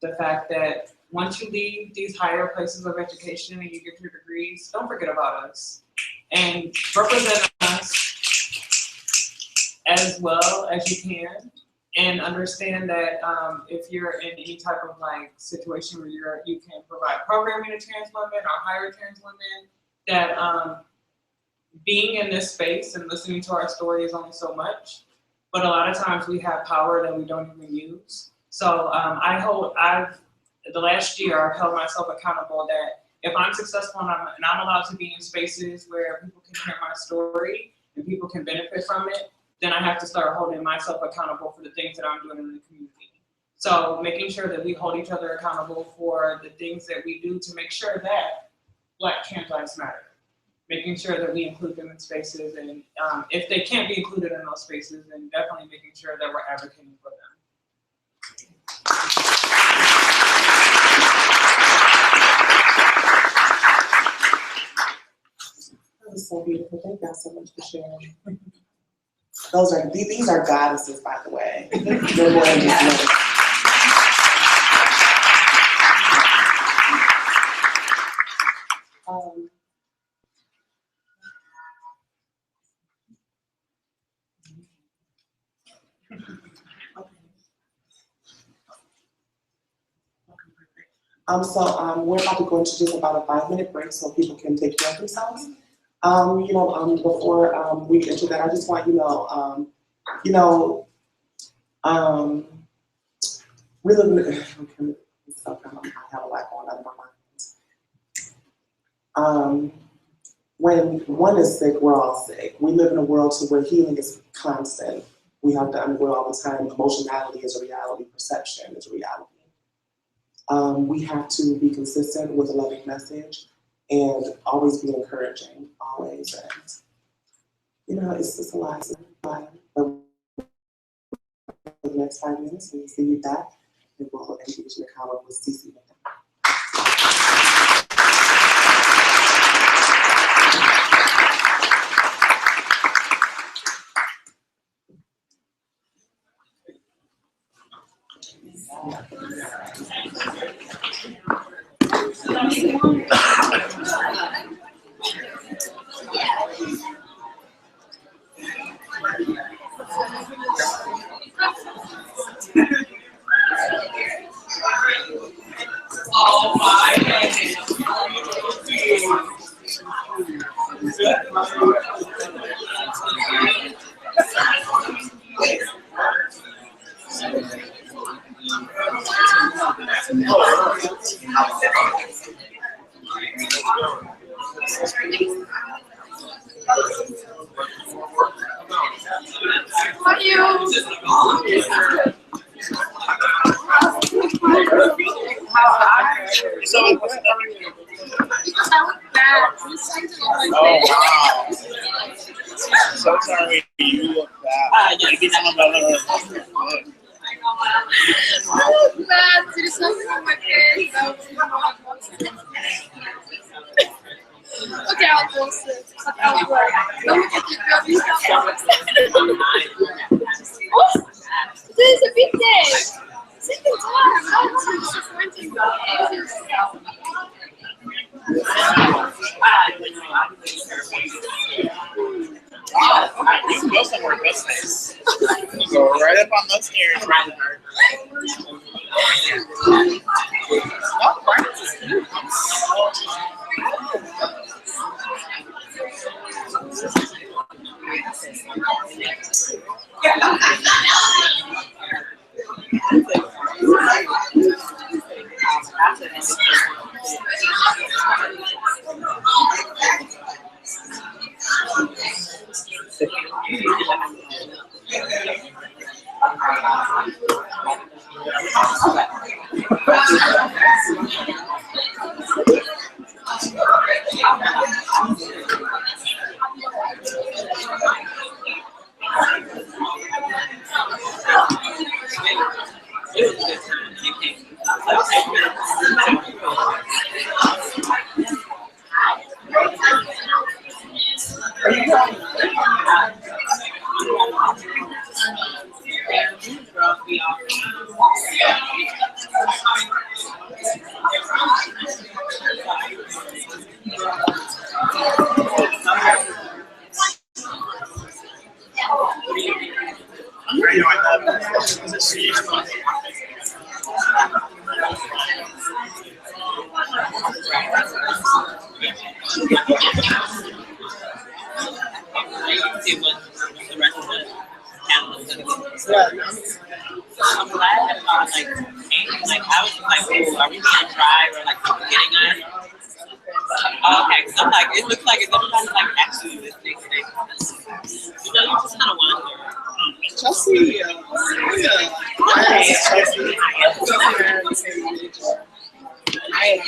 the fact that once you leave these higher places of education and you get your degrees, don't forget about us and represent us as well as you can, and understand that if you're in any type of like situation where you can provide programming to trans women or hire trans women, that being in this space and listening to our story is only so much, but a lot of times we have power that we don't even use. So the last year I've held myself accountable that if I'm successful and I'm allowed to be in spaces where people can hear my story and people can benefit from it, then I have to start holding myself accountable for the things that I'm doing in the community. So making sure that we hold each other accountable for the things that we do to make sure that Black trans lives matter. Making sure that we include them in spaces, and if they can't be included in those spaces, then definitely making sure that we're advocating for them. That was so beautiful. Thank y'all so much for sharing. These are goddesses, by the way. They're more than just women. We're about to go into just about a 5-minute break so people can take care of themselves. Before we get into that, I just want we live in I have a lot going on in my mind. When one is sick, we're all sick. We live in a world where healing is constant. We have to undergo all the time. Emotionality is a reality. Perception is a reality. We have to be consistent with a loving message and always be encouraging, always. And, you know, it's just a lot. But for the next 5 minutes, we'll see you back, and we'll engage in the column with CeCe McDonald. So sorry, you look bad. Yeah, get down on the bad. There's something on my face. Okay, I'll post it. Don't look at the oh, this is a big day. Second time. I'm disappointing. You can go somewhere that's nice. You go right up on those stairs, right there. Oh, I'm glad that I was like, oh, are we being dry or like people getting us? Okay, because I'm like, it looks like it's everybody's like actually listening today. You know, you just kind of wonder. Chelsea, Hi.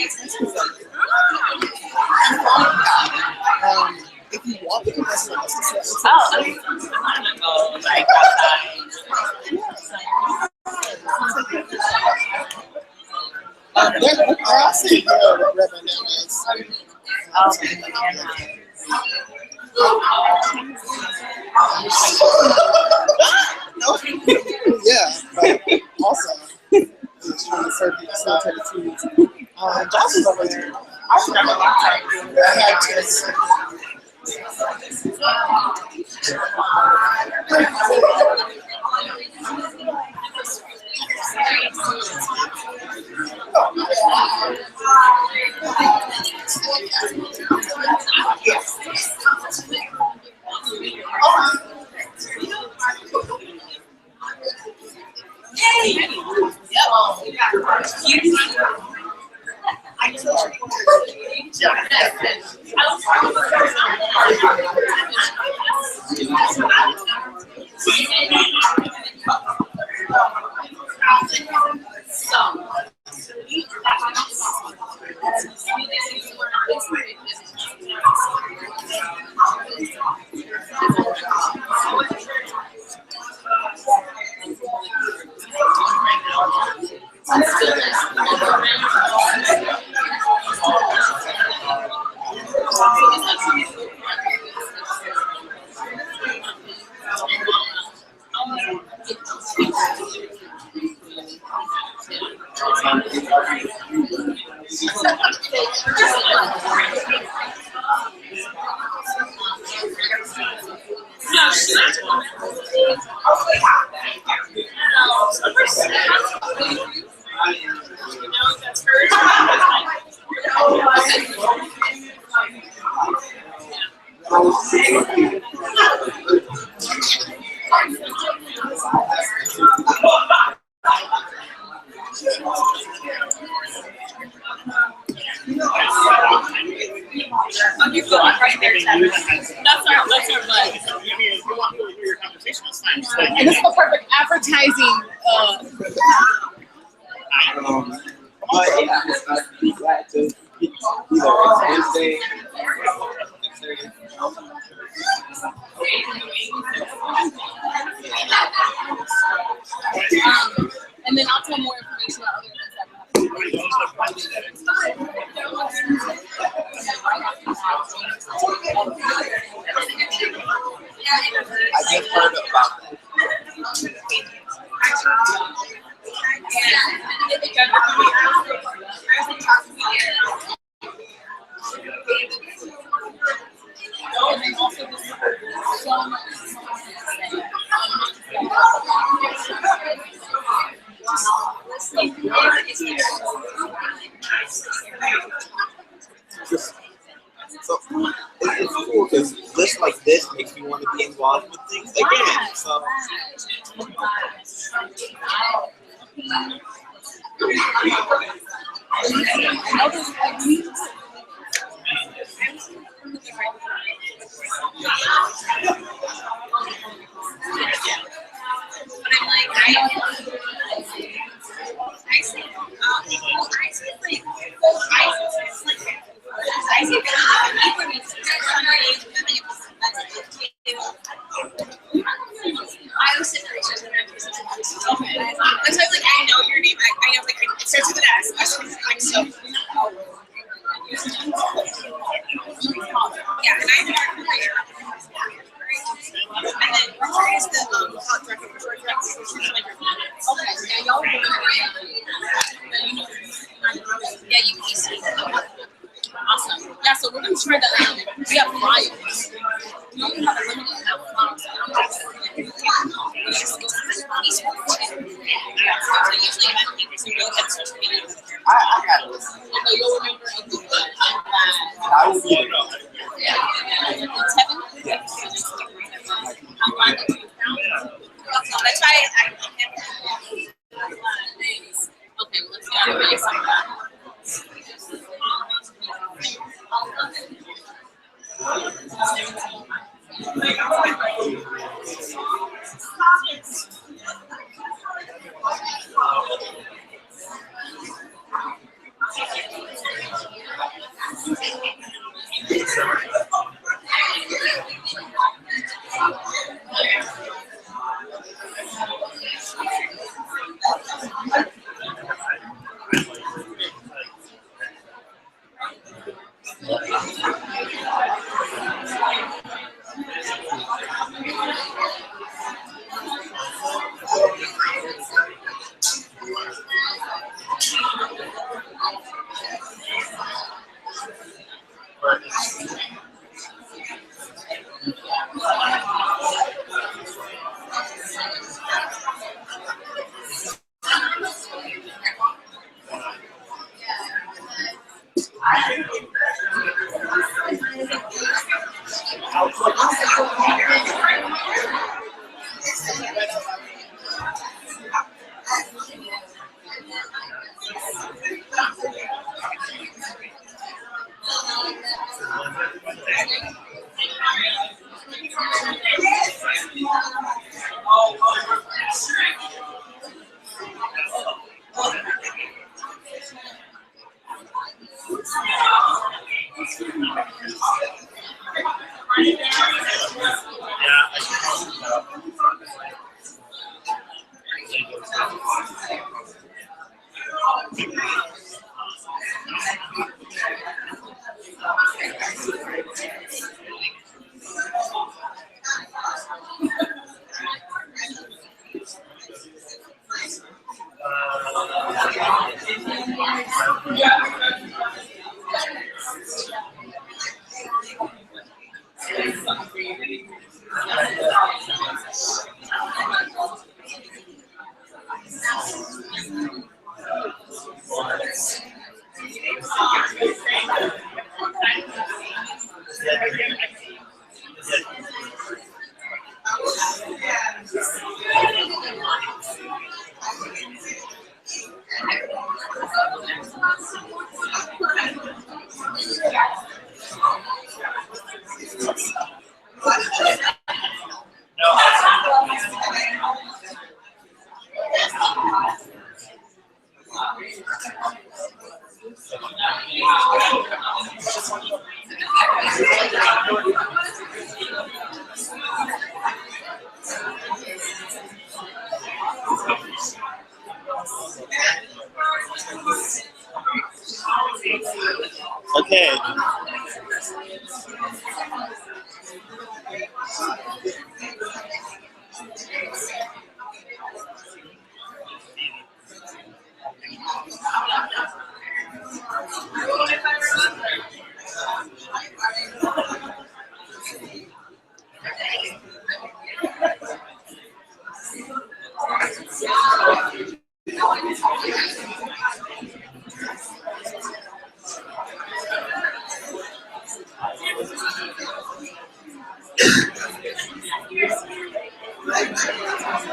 if you want, we can listen to this. Oh, I'm gonna go like outside. They're actually good with ribbon is. Oh, yeah, but also, it's trying to facilitate the students. Josh is over there. I remember last time I had to. And this is the perfect advertising. But yeah, I'm glad to be there Wednesday. And then I'll tell more information about other events that I just heard about that. So it's cool because lists like this makes me want to be involved with things again. So I know your name. I know it starts with an S. Like so. Yeah, and I know career. And then Richard is the hot director for short directs. Okay, yeah, y'all are yeah, you can see. awesome. Yeah, so we're gonna try that. We have flyers. We only have a limited amount of flyers. I gotta listen. Okay, you'll remember a good one. I will be there. Yes. That's why Okay, let's get a base on that.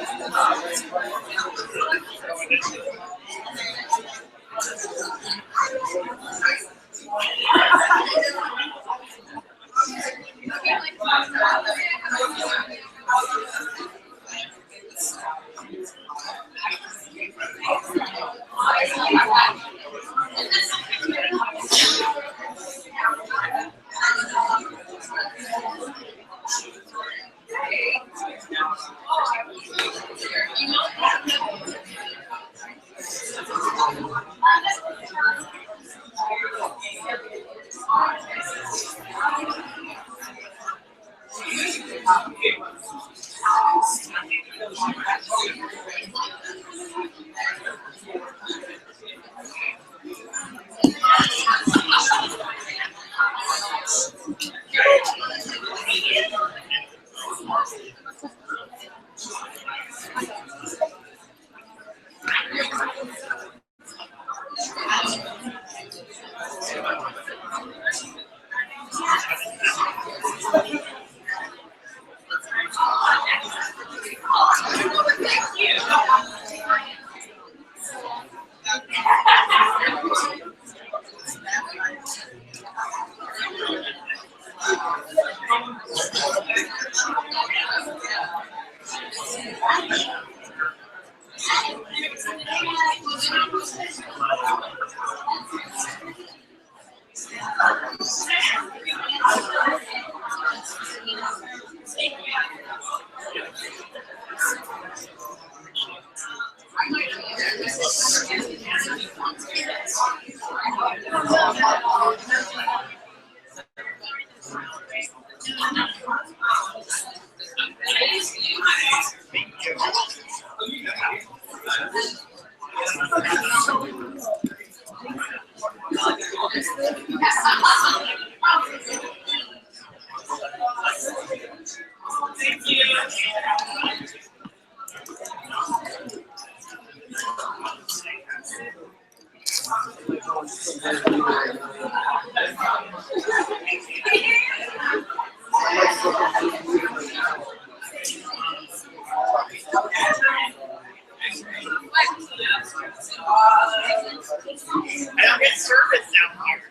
I don't get service down here.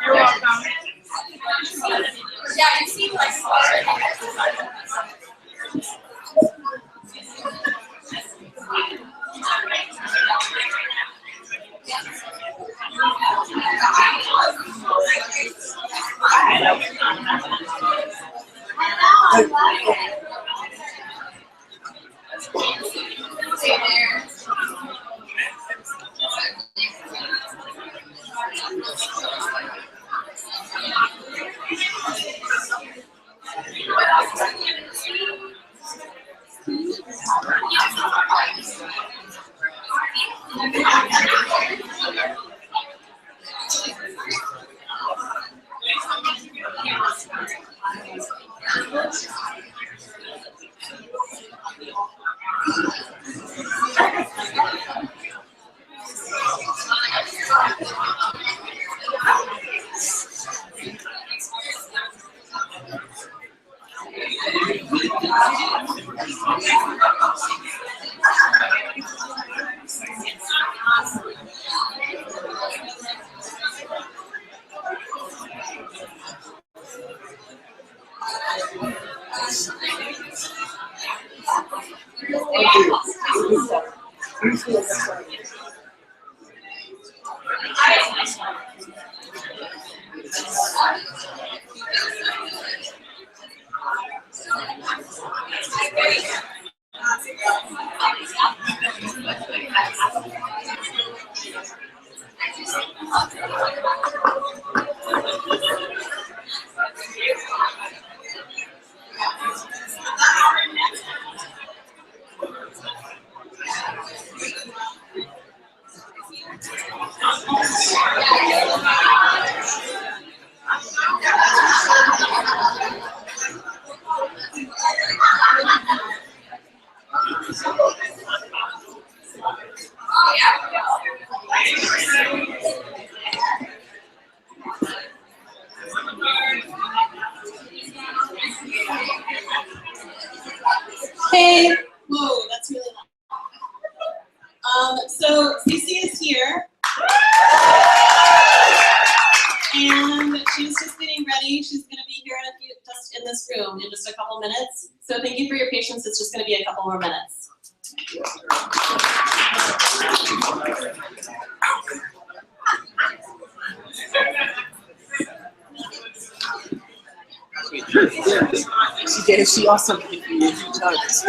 You're welcome. Yeah, you seem like Hey, whoa, that's really loud. So CeCe is here, and she's just getting ready. She's going to be here in a few, just in this room in just a couple minutes. So thank you for your patience. It's just going to be a couple more minutes. She also gave me a few times.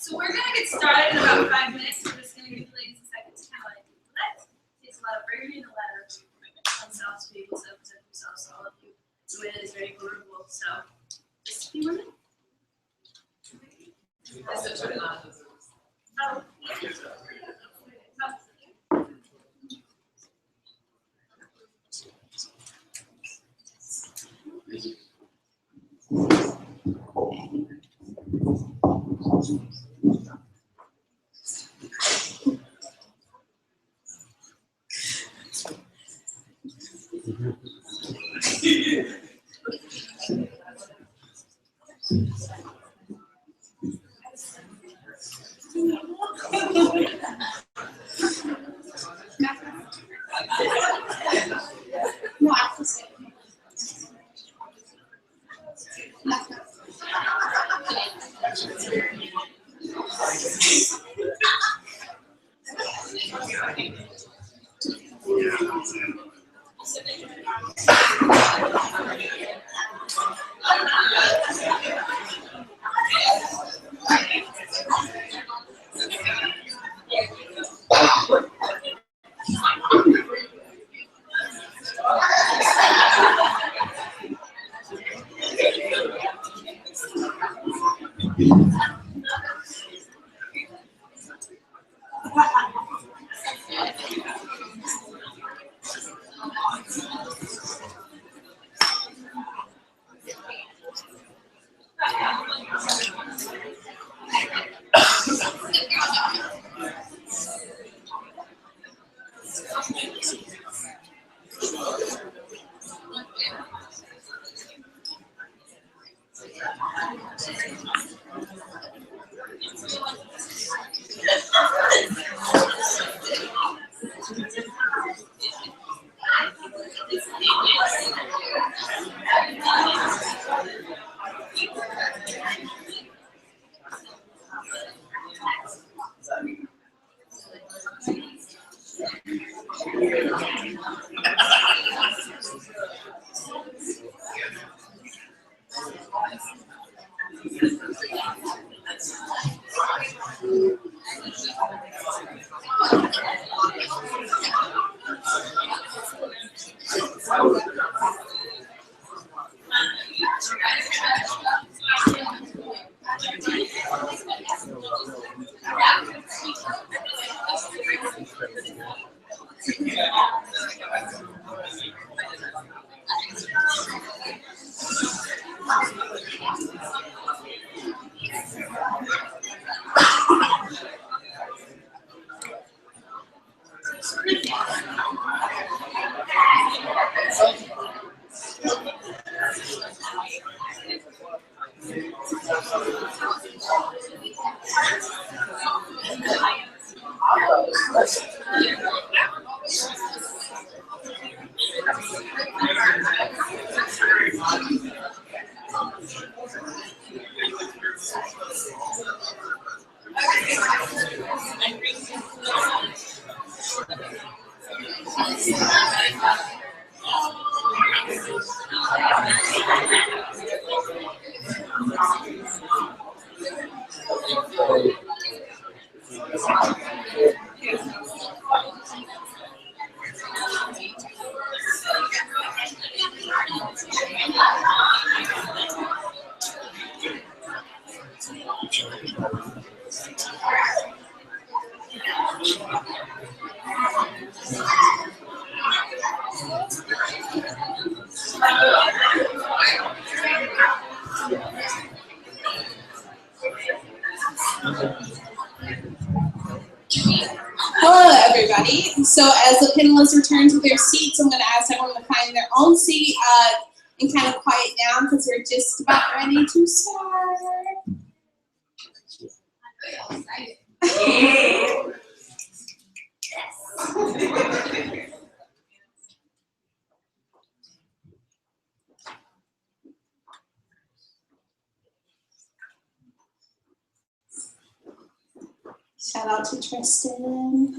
So we're gonna get started in about 5 minutes. We're just gonna give ladies a second to kind of like relax. It takes a lot of bravery and a lot of commitment to themselves to be able to present themselves to all of you in a way that is very vulnerable. So just a few more minutes. Oh. Hello, everybody. So as the panelists return to their seats, I'm going to ask everyone to find their own seat and kind of quiet down because we're just about ready to start. Shout out to Tristan.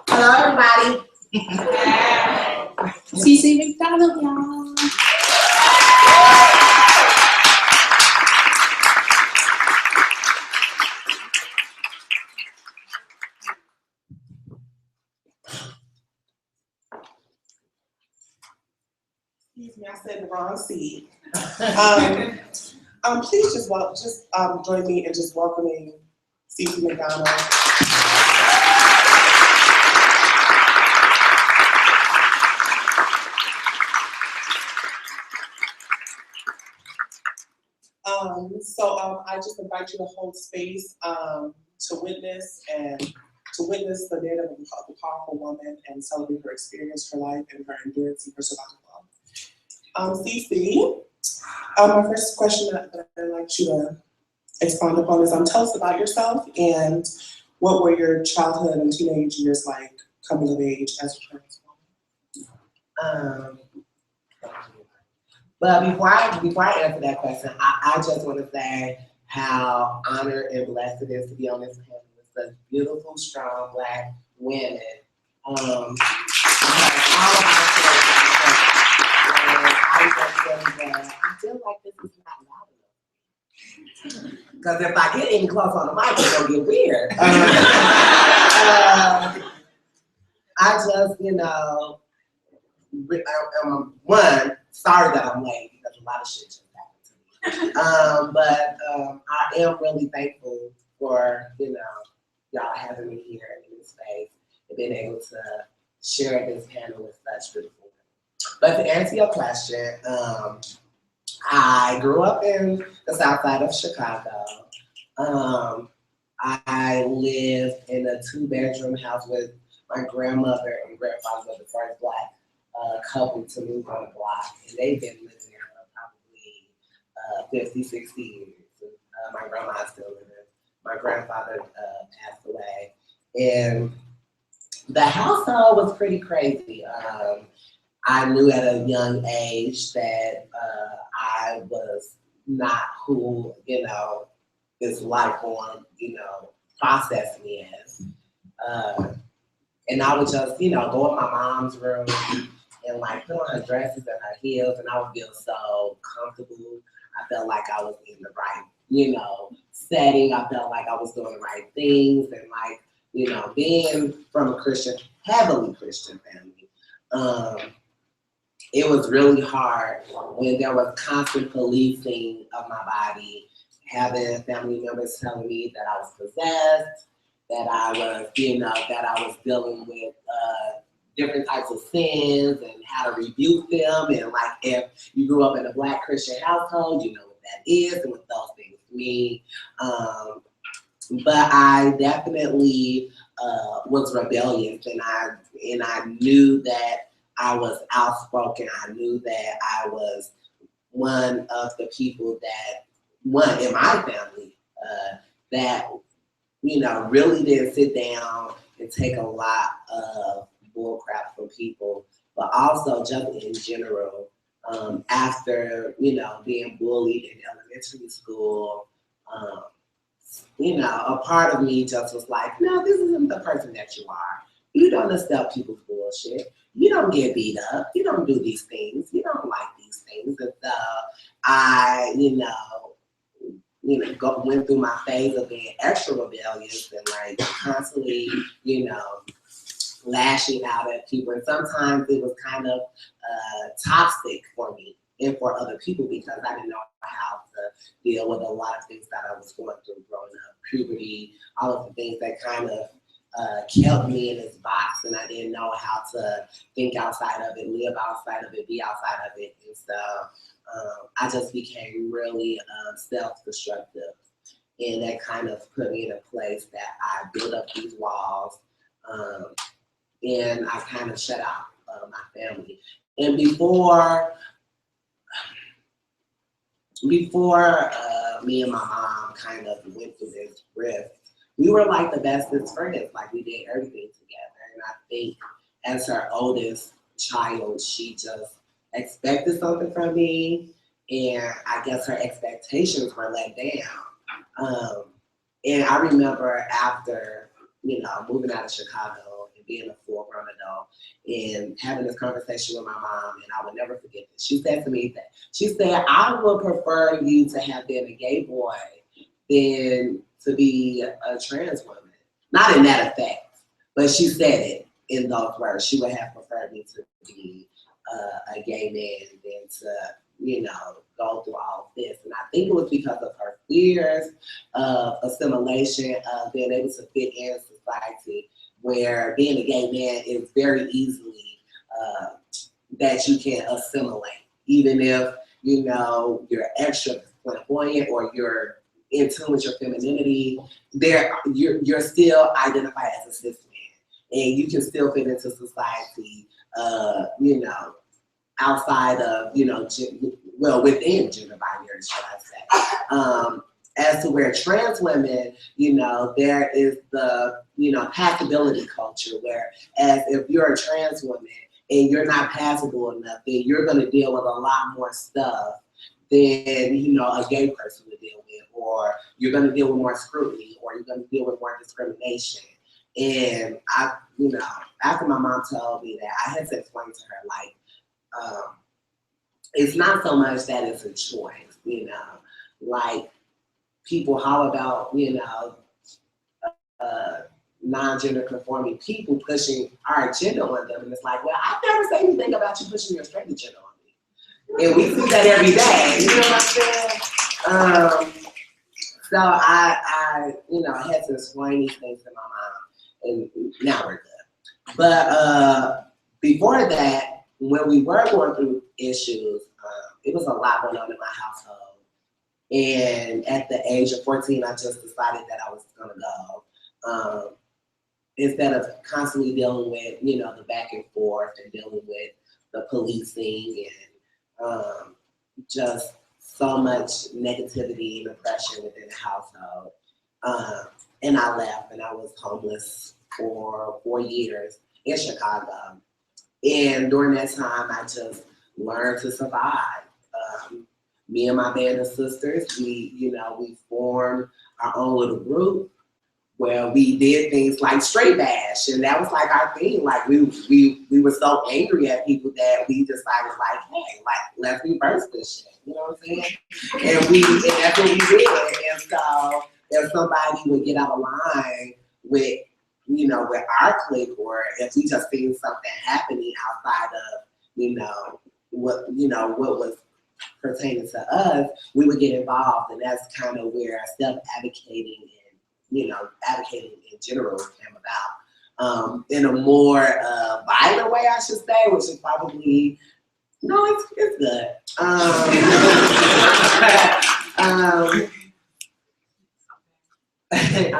Hello, everybody. CeCe McDonald, y'all. Excuse me, I said the wrong seat. Please just join me in just welcoming CeCe McDonald. I just invite you to hold space to witness the narrative of a powerful woman and celebrate her experience, her life, and her endurance and her survival. CeCe, my first question that I'd like you to expand upon is tell us about yourself and what were your childhood and teenage years like coming of age as a trans woman? But before I answer that question, I just want to say how honored and blessed it is to be on this panel with such beautiful, strong Black women. I feel like this is not loud enough. Because if I get any close on the mic, it's gonna get weird. I just, you know, one, sorry that I'm late because a lot of shit just happened to me. But I am really thankful for, you know, y'all having me here in this space and being able to share this panel with such beautiful women. But to answer your question, I grew up in the south side of Chicago. I lived in a 2-bedroom house with my grandmother and grandfather was the first Black couple to move on the block. And they've been living there for probably 50, 60 years. My grandma is still living. My grandfather passed away. And the household was pretty crazy. I knew at a young age that I was not who, you know, this life form, you know, processed me as. And I would just, you know, go in my mom's room and like put on her dresses and her heels, and I would feel so comfortable. I felt like I was in the right, you know, setting. I felt like I was doing the right things, and like, you know, being from a Christian, heavily Christian family, it was really hard when there was constant policing of my body, having family members telling me that I was possessed, that I was, you know, that I was dealing with different types of sins and how to rebuke them. And like, if you grew up in a Black Christian household, you know what that is and what those things mean. But I definitely was rebellious, and I knew that I was outspoken. I knew that I was one of the people that, one in my family, that, you know, really didn't sit down and take a lot of bullcrap from people, but also just in general, after, you know, being bullied in elementary school, you know, a part of me just was like, no, this isn't the person that you are. You don't accept people's bullshit. You don't get beat up. You don't do these things. You don't like these things. And so I, went through my phase of being extra rebellious and like constantly, you know, lashing out at people. And sometimes it was kind of toxic for me and for other people because I didn't know how to deal with a lot of things that I was going through growing up, puberty, all of the things that kind of kept me in this box, and I didn't know how to think outside of it, live outside of it, be outside of it. And so I just became really self-destructive. And that kind of put me in a place that I built up these walls, and I kind of shut out my family. And before me and my mom kind of went through this rift, we were like the bestest friends. Like, we did everything together. And I think as her oldest child, she just expected something from me. And I guess her expectations were let down. And I remember after, you know, moving out of Chicago and being a full-grown adult and having this conversation with my mom, and I will never forget this. She said to me that, she said, I would prefer you to have been a gay boy than to be a trans woman. Not in that effect, but she said it in those words. She would have preferred me to be a gay man than to, you know, go through all of this. And I think it was because of her fears of assimilation, of being able to fit in society, where being a gay man is very easily that you can assimilate, even if, you know, you're extra flamboyant or you're in tune with your femininity, you're still identified as a cis man, and you can still fit into society, you know, outside of, you know, within gender binary, should I say. As to where trans women, you know, there is the, you know, passability culture, where as if you're a trans woman and you're not passable enough, then you're going to deal with a lot more stuff than, you know, a gay person would deal with, or you're going to deal with more scrutiny, or you're going to deal with more discrimination. And I, you know, after my mom told me that, I had to explain to her, like, it's not so much that it's a choice, you know, like, people holler about, you know, non-gender conforming people pushing our agenda on them. And it's like, well, I've never said anything about you pushing your straight agenda on me. And we see that every day, you know what I'm saying? So I you know, had to explain these things to my mom, and now we're good. But before that, when we were going through issues, it was a lot going on in my household. And at the age of 14, I just decided that I was gonna go. Instead of constantly dealing with, you know, the back and forth and dealing with the policing and just so much negativity and oppression within the household. And I left, and I was homeless for 4 years in Chicago. And during that time, I just learned to survive. Me and my band of sisters, we formed our own little group where we did things like straight bash, and that was like our thing. Like we were so angry at people that we decided, like, hey, like, let's reverse this shit. You know what I'm saying? And that's what we did. And so if somebody would get out of line with, you know, with our clique, or if we just seen something happening outside of, what was pertaining to us, we would get involved, and that's kind of where self-advocating and, advocating in general came about. In a more violent way, I should say, which is probably, no, it's good. I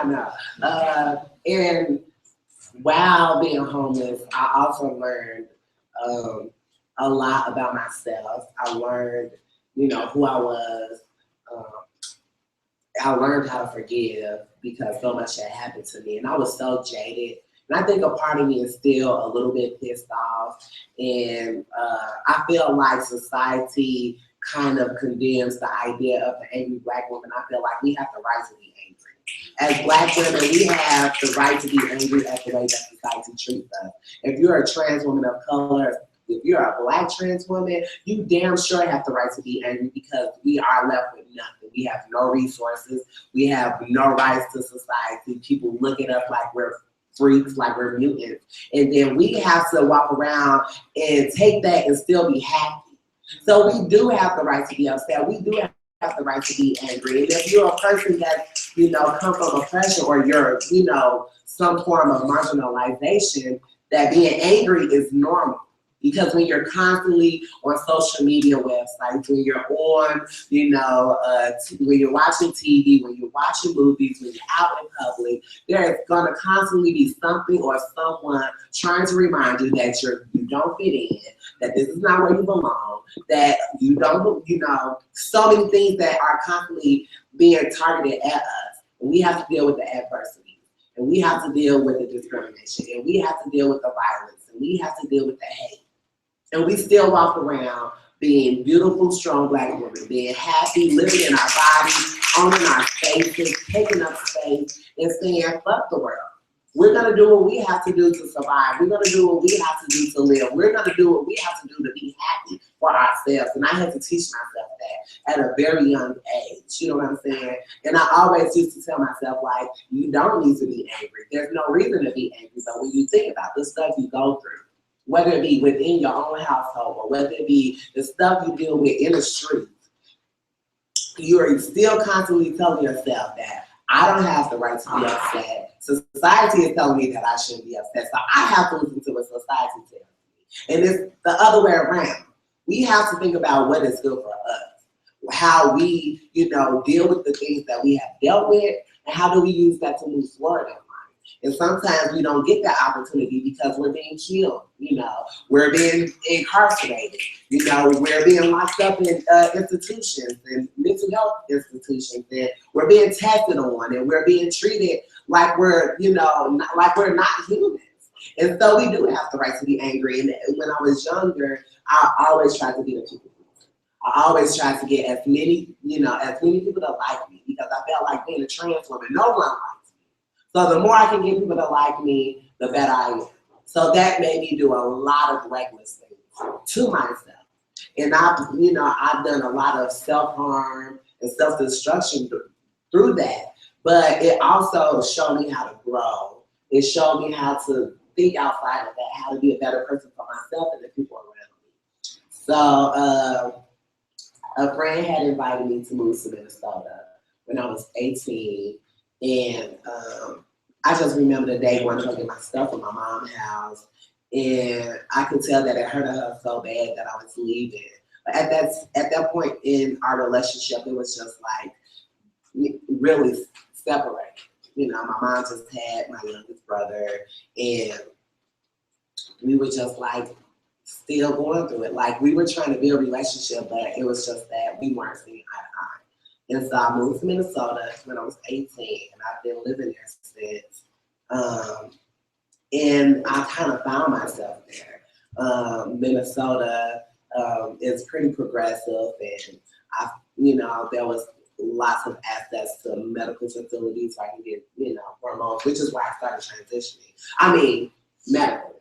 know. And while being homeless, I also learned a lot about myself. I learned, who I was. I learned how to forgive because so much had happened to me, and I was so jaded. And I think a part of me is still a little bit pissed off, and I feel like society kind of condemns the idea of the angry Black woman. I feel like we have the right to be angry. As Black women, we have the right to be angry at the way that society treats us. If you're a trans woman of color, if you're a Black trans woman, you damn sure have the right to be angry because we are left with nothing. We have no resources. We have no rights to society. People look at us like we're freaks, like we're mutants. And then we have to walk around and take that and still be happy. So we do have the right to be upset. We do have the right to be angry. And if you're a person that, come from oppression, or you're, some form of marginalization, that being angry is normal. Because when you're constantly on social media websites, when you're on, when you're watching TV, when you're watching movies, when you're out in public, there's gonna constantly be something or someone trying to remind you that you don't fit in, that this is not where you belong, that you don't, so many things that are constantly being targeted at us. And we have to deal with the adversity, and we have to deal with the discrimination, and we have to deal with the violence, and we have to deal with the hate. And we still walk around being beautiful, strong Black women, being happy, living in our bodies, owning our spaces, taking up space, and saying, fuck the world. We're gonna do what we have to do to survive. We're gonna do what we have to do to live. We're gonna do what we have to do to be happy for ourselves. And I had to teach myself that at a very young age, you know what I'm saying? And I always used to tell myself, like, you don't need to be angry. There's no reason to be angry. But when you think about the stuff you go through, whether it be within your own household or whether it be the stuff you deal with in the street, you are still constantly telling yourself that I don't have the right to be upset. Society is telling me that I shouldn't be upset, so I have to listen to what society tells me. And it's the other way around. We have to think about what is good for us, how we, deal with the things that we have dealt with, and how do we use that to move forward in life. And sometimes we don't get that opportunity because we're being killed, we're being incarcerated, we're being locked up in institutions and mental health institutions, and we're being tested on, and we're being treated like we're, like we're not humans. And so we do have the right to be angry. And when I was younger, I always tried to be the people. I always tried to get as many people to like me, because I felt like being a trans woman, no one likes me. So the more I can get people to like me, the better I am. So that made me do a lot of reckless things to myself. And I've done a lot of self-harm and self-destruction through that. But it also showed me how to grow. It showed me how to think outside of that, how to be a better person for myself and the people around me. So a friend had invited me to move to Minnesota when I was 18. And I just remember the day going to go get my stuff from my mom's house. And I could tell that it hurted her so bad that I was leaving. But at that point in our relationship, it was just like really separated. You know, my mom just had my youngest brother, and we were just like still going through it. Like we were trying to build a relationship, but it was just that we weren't seeing eye to eye. And so I moved to Minnesota when I was 18, and I've been living there since. And I kind of found myself there. Minnesota is pretty progressive, and there was lots of access to medical facilities where I can get, hormones, which is why I started transitioning. I mean, medically.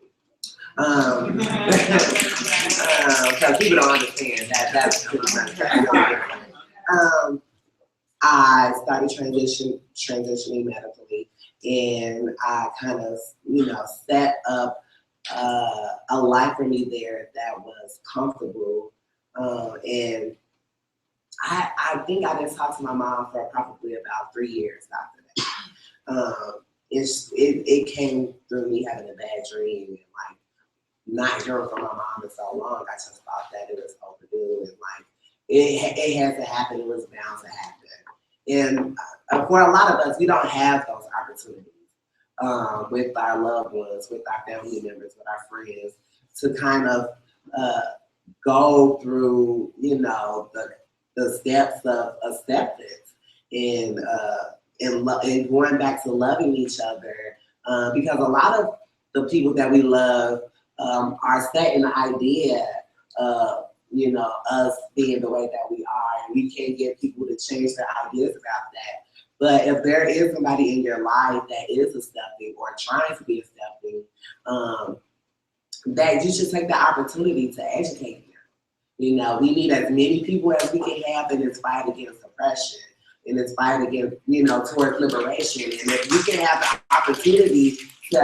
Because people don't understand that that's pretty much I started transitioning medically, and I kind of, set up a life for me there that was comfortable. And I think I didn't talk to my mom for probably about 3 years after that. It came through me having a bad dream and like not hearing from my mom in so long. I just thought that it was overdue, and like it had to happen. It was bound to happen. And for a lot of us, we don't have those opportunities with our loved ones, with our family members, with our friends, to kind of go through, the steps of acceptance and going back to loving each other, because a lot of the people that we love are set in the idea of, us being the way that we are, and we can't get people to change their ideas about that. But if there is somebody in your life that is accepting or trying to be accepting, that you should take the opportunity to educate them. We need as many people as we can have in this fight against oppression, in this fight against, towards liberation. And if you can have the opportunity to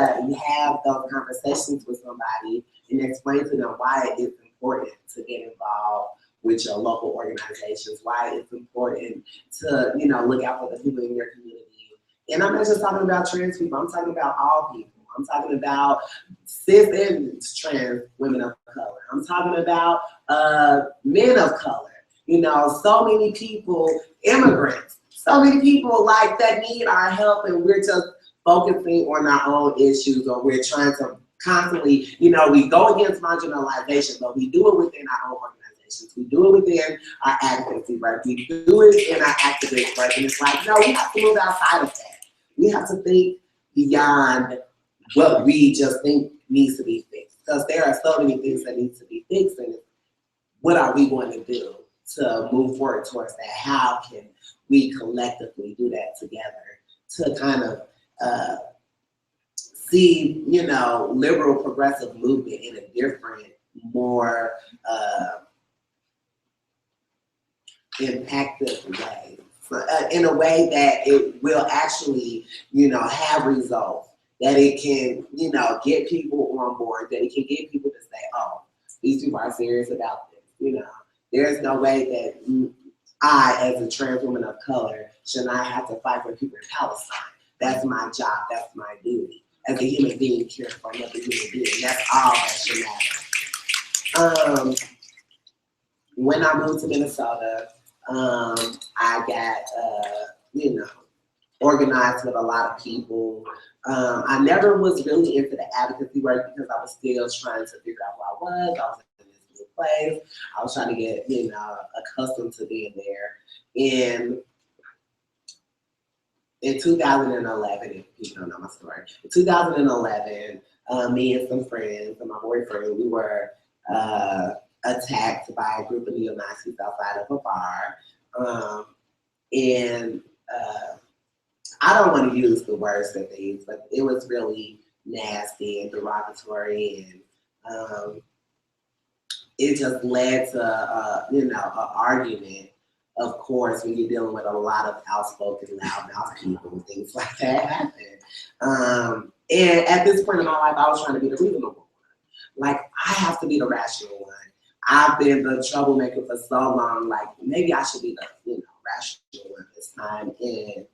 have those conversations with somebody and explain to them why it is important to get involved with your local organizations, why it's important to, look out for the people in your community. And I'm not just talking about trans people, I'm talking about all people. I'm talking about cis and trans women of color. I'm talking about men of color. So many people, immigrants, so many people like that need our help, and we're just focusing on our own issues, or we're trying to constantly, we go against marginalization, but we do it within our own organizations. We do it within our advocacy work. We do it in our activist work. And it's like, no, we have to move outside of that. We have to think beyond what we just think needs to be fixed. Because there are so many things that need to be fixed, and what are we going to do to move forward towards that? How can we collectively do that together to kind of see, liberal progressive movement in a different, more impactful way, in a way that it will actually, have results, that it can, get people on board, that it can get people to say, oh, these people are serious about this. There's no way that I, as a trans woman of color, should not have to fight for people in Palestine. That's my job, that's my duty. As a human being, care for another human being. That's all that should matter. When I moved to Minnesota, I got, organized with a lot of people. I never was really into the advocacy work because I was still trying to figure out who I was. I was in this new place. I was trying to get, accustomed to being there. And in 2011, if you don't know my story, in 2011, me and some friends and my boyfriend, we were attacked by a group of neo-Nazis outside of a bar. And I don't want to use the words that they used, but it was really nasty and derogatory, and it just led to, an argument of course, when you're dealing with a lot of outspoken, loudmouth people, things like that happen. And at this point in my life, I was trying to be the reasonable one. Like, I have to be the rational one. I've been the troublemaker for so long. Like, maybe I should be the rational one this time. And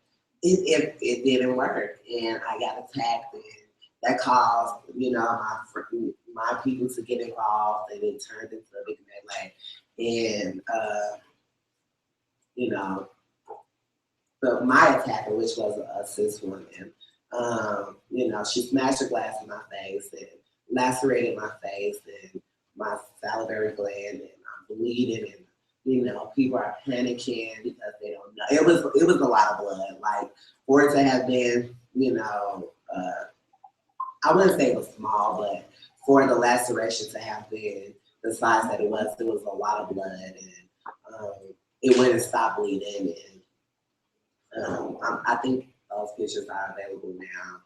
it didn't work, and I got attacked, and that caused my people to get involved, and it turned into a big melee. And but my attacker, which was a cis woman, she smashed a glass in my face and lacerated my face and my salivary gland, and I'm bleeding, and people are panicking because they don't know. It was a lot of blood. Like, for it to have been, I wouldn't say it was small, but for the laceration to have been the size that it was a lot of blood, and it wouldn't stop bleeding. And I think those pictures are available now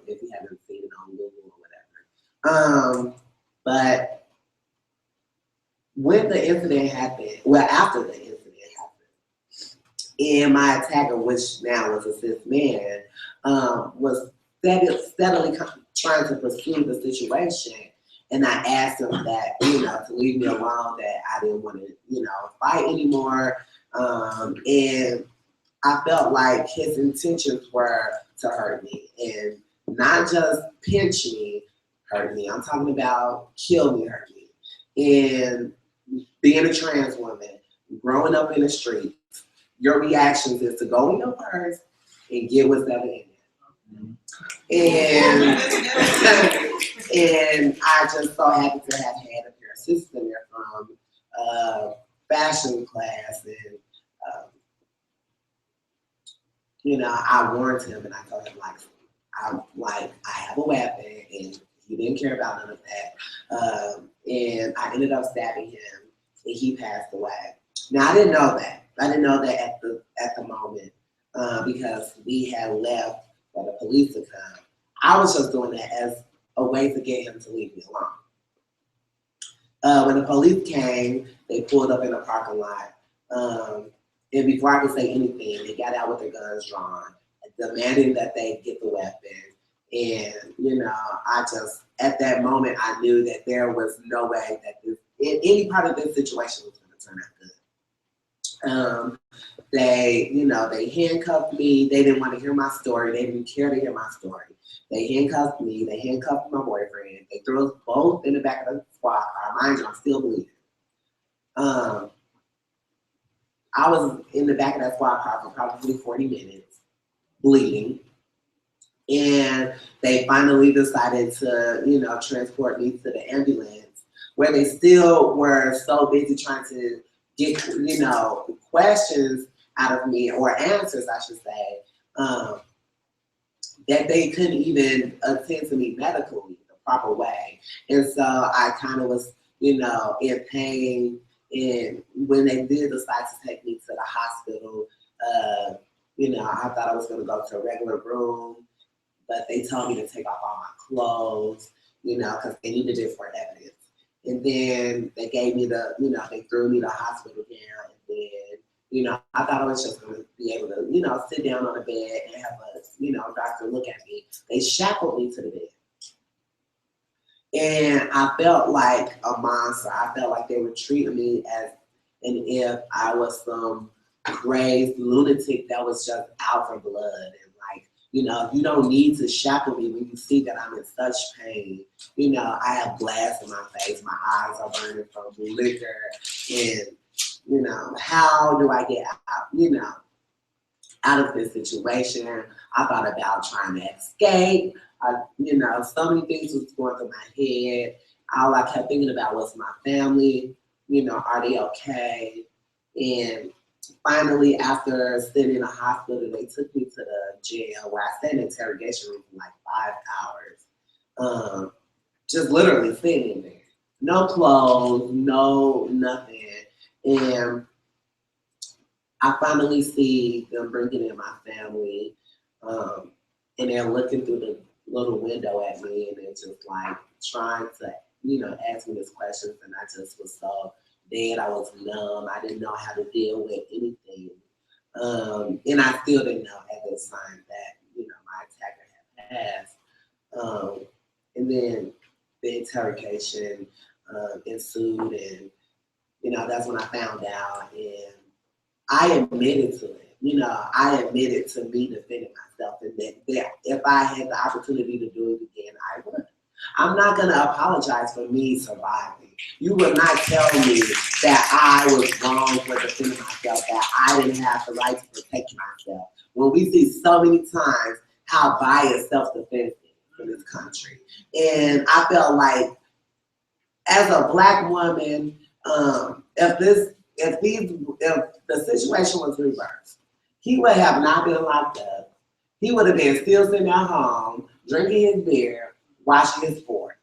if you haven't seen it on Google or whatever. But when the incident happened, after the incident happened, and my attacker, which now was a cis man, was steadily trying to pursue the situation, and I asked him that, to leave me alone, that I didn't want to, fight anymore, and I felt like his intentions were to hurt me, and not just pinch me, hurt me. I'm talking about kill me, hurt me. And being a trans woman, growing up in the streets, your reactions is to go in your purse and get what's ever in it. And I just so happy to have had a pair of sisters in there from fashion class, and I warned him, and I told him I have a weapon, and he didn't care about none of that. And I ended up stabbing him, and he passed away. Now, I didn't know that. I didn't know that at the moment because we had left for the police to come. I was just doing that as a way to get him to leave me alone. When the police came, they pulled up in the parking lot. And before I could say anything, they got out with their guns drawn, demanding that they get the weapon. And, I just, at that moment, I knew that there was no way that any part of this situation was going to turn out good. They handcuffed me. They didn't want to hear my story. They didn't care to hear my story. They handcuffed me. They handcuffed my boyfriend. They threw us both in the back of the squad car. Mind you, I'm still bleeding. I was in the back of that squad car for probably 40 minutes, bleeding. And they finally decided to, transport me to the ambulance, where they still were so busy trying to get, questions out of me, or answers, I should say, that they couldn't even attend to me medically the proper way. And so I kind of was, in pain. And when they did decide to take me to the hospital, I thought I was going to go to a regular room, but they told me to take off all my clothes, because they needed it for evidence. And then they gave me they threw me to the hospital down, and then, I thought I was just going to be able to, sit down on the bed and have a, doctor look at me. They shackled me to the bed. And I felt like a monster. I felt like they were treating me as if I was some crazed lunatic that was just out for blood. And like, you don't need to shackle me when you see that I'm in such pain. I have glass in my face. My eyes are burning from liquor. And, how do I get out of this situation? I thought about trying to escape. So many things was going through my head. All I kept thinking about was my family. Are they okay? And finally, after sitting in a hospital, they took me to the jail, where I sat in an interrogation room for like 5 hours. Just literally sitting there. No clothes, no nothing. And I finally see them bringing in my family. And they're looking through the little window at me, and they're just like trying to, ask me these questions, and I just was so dead. I was numb. I didn't know how to deal with anything. And I still didn't know at this time that, you know, my attacker had passed. And then the interrogation ensued, and, you know, that's when I found out, and I admitted to it. You know, I admitted to me defending myself, and that if I had the opportunity to do it again, I would. I'm not going to apologize for me surviving. You will not tell me that I was wrong for defending myself, that I didn't have the right to protect myself. When we see so many times how biased self-defense is in this country. And I felt like, as a Black woman, if the situation was reversed, he would have not been locked up. He would have been still sitting at home, drinking his beer, watching his sport.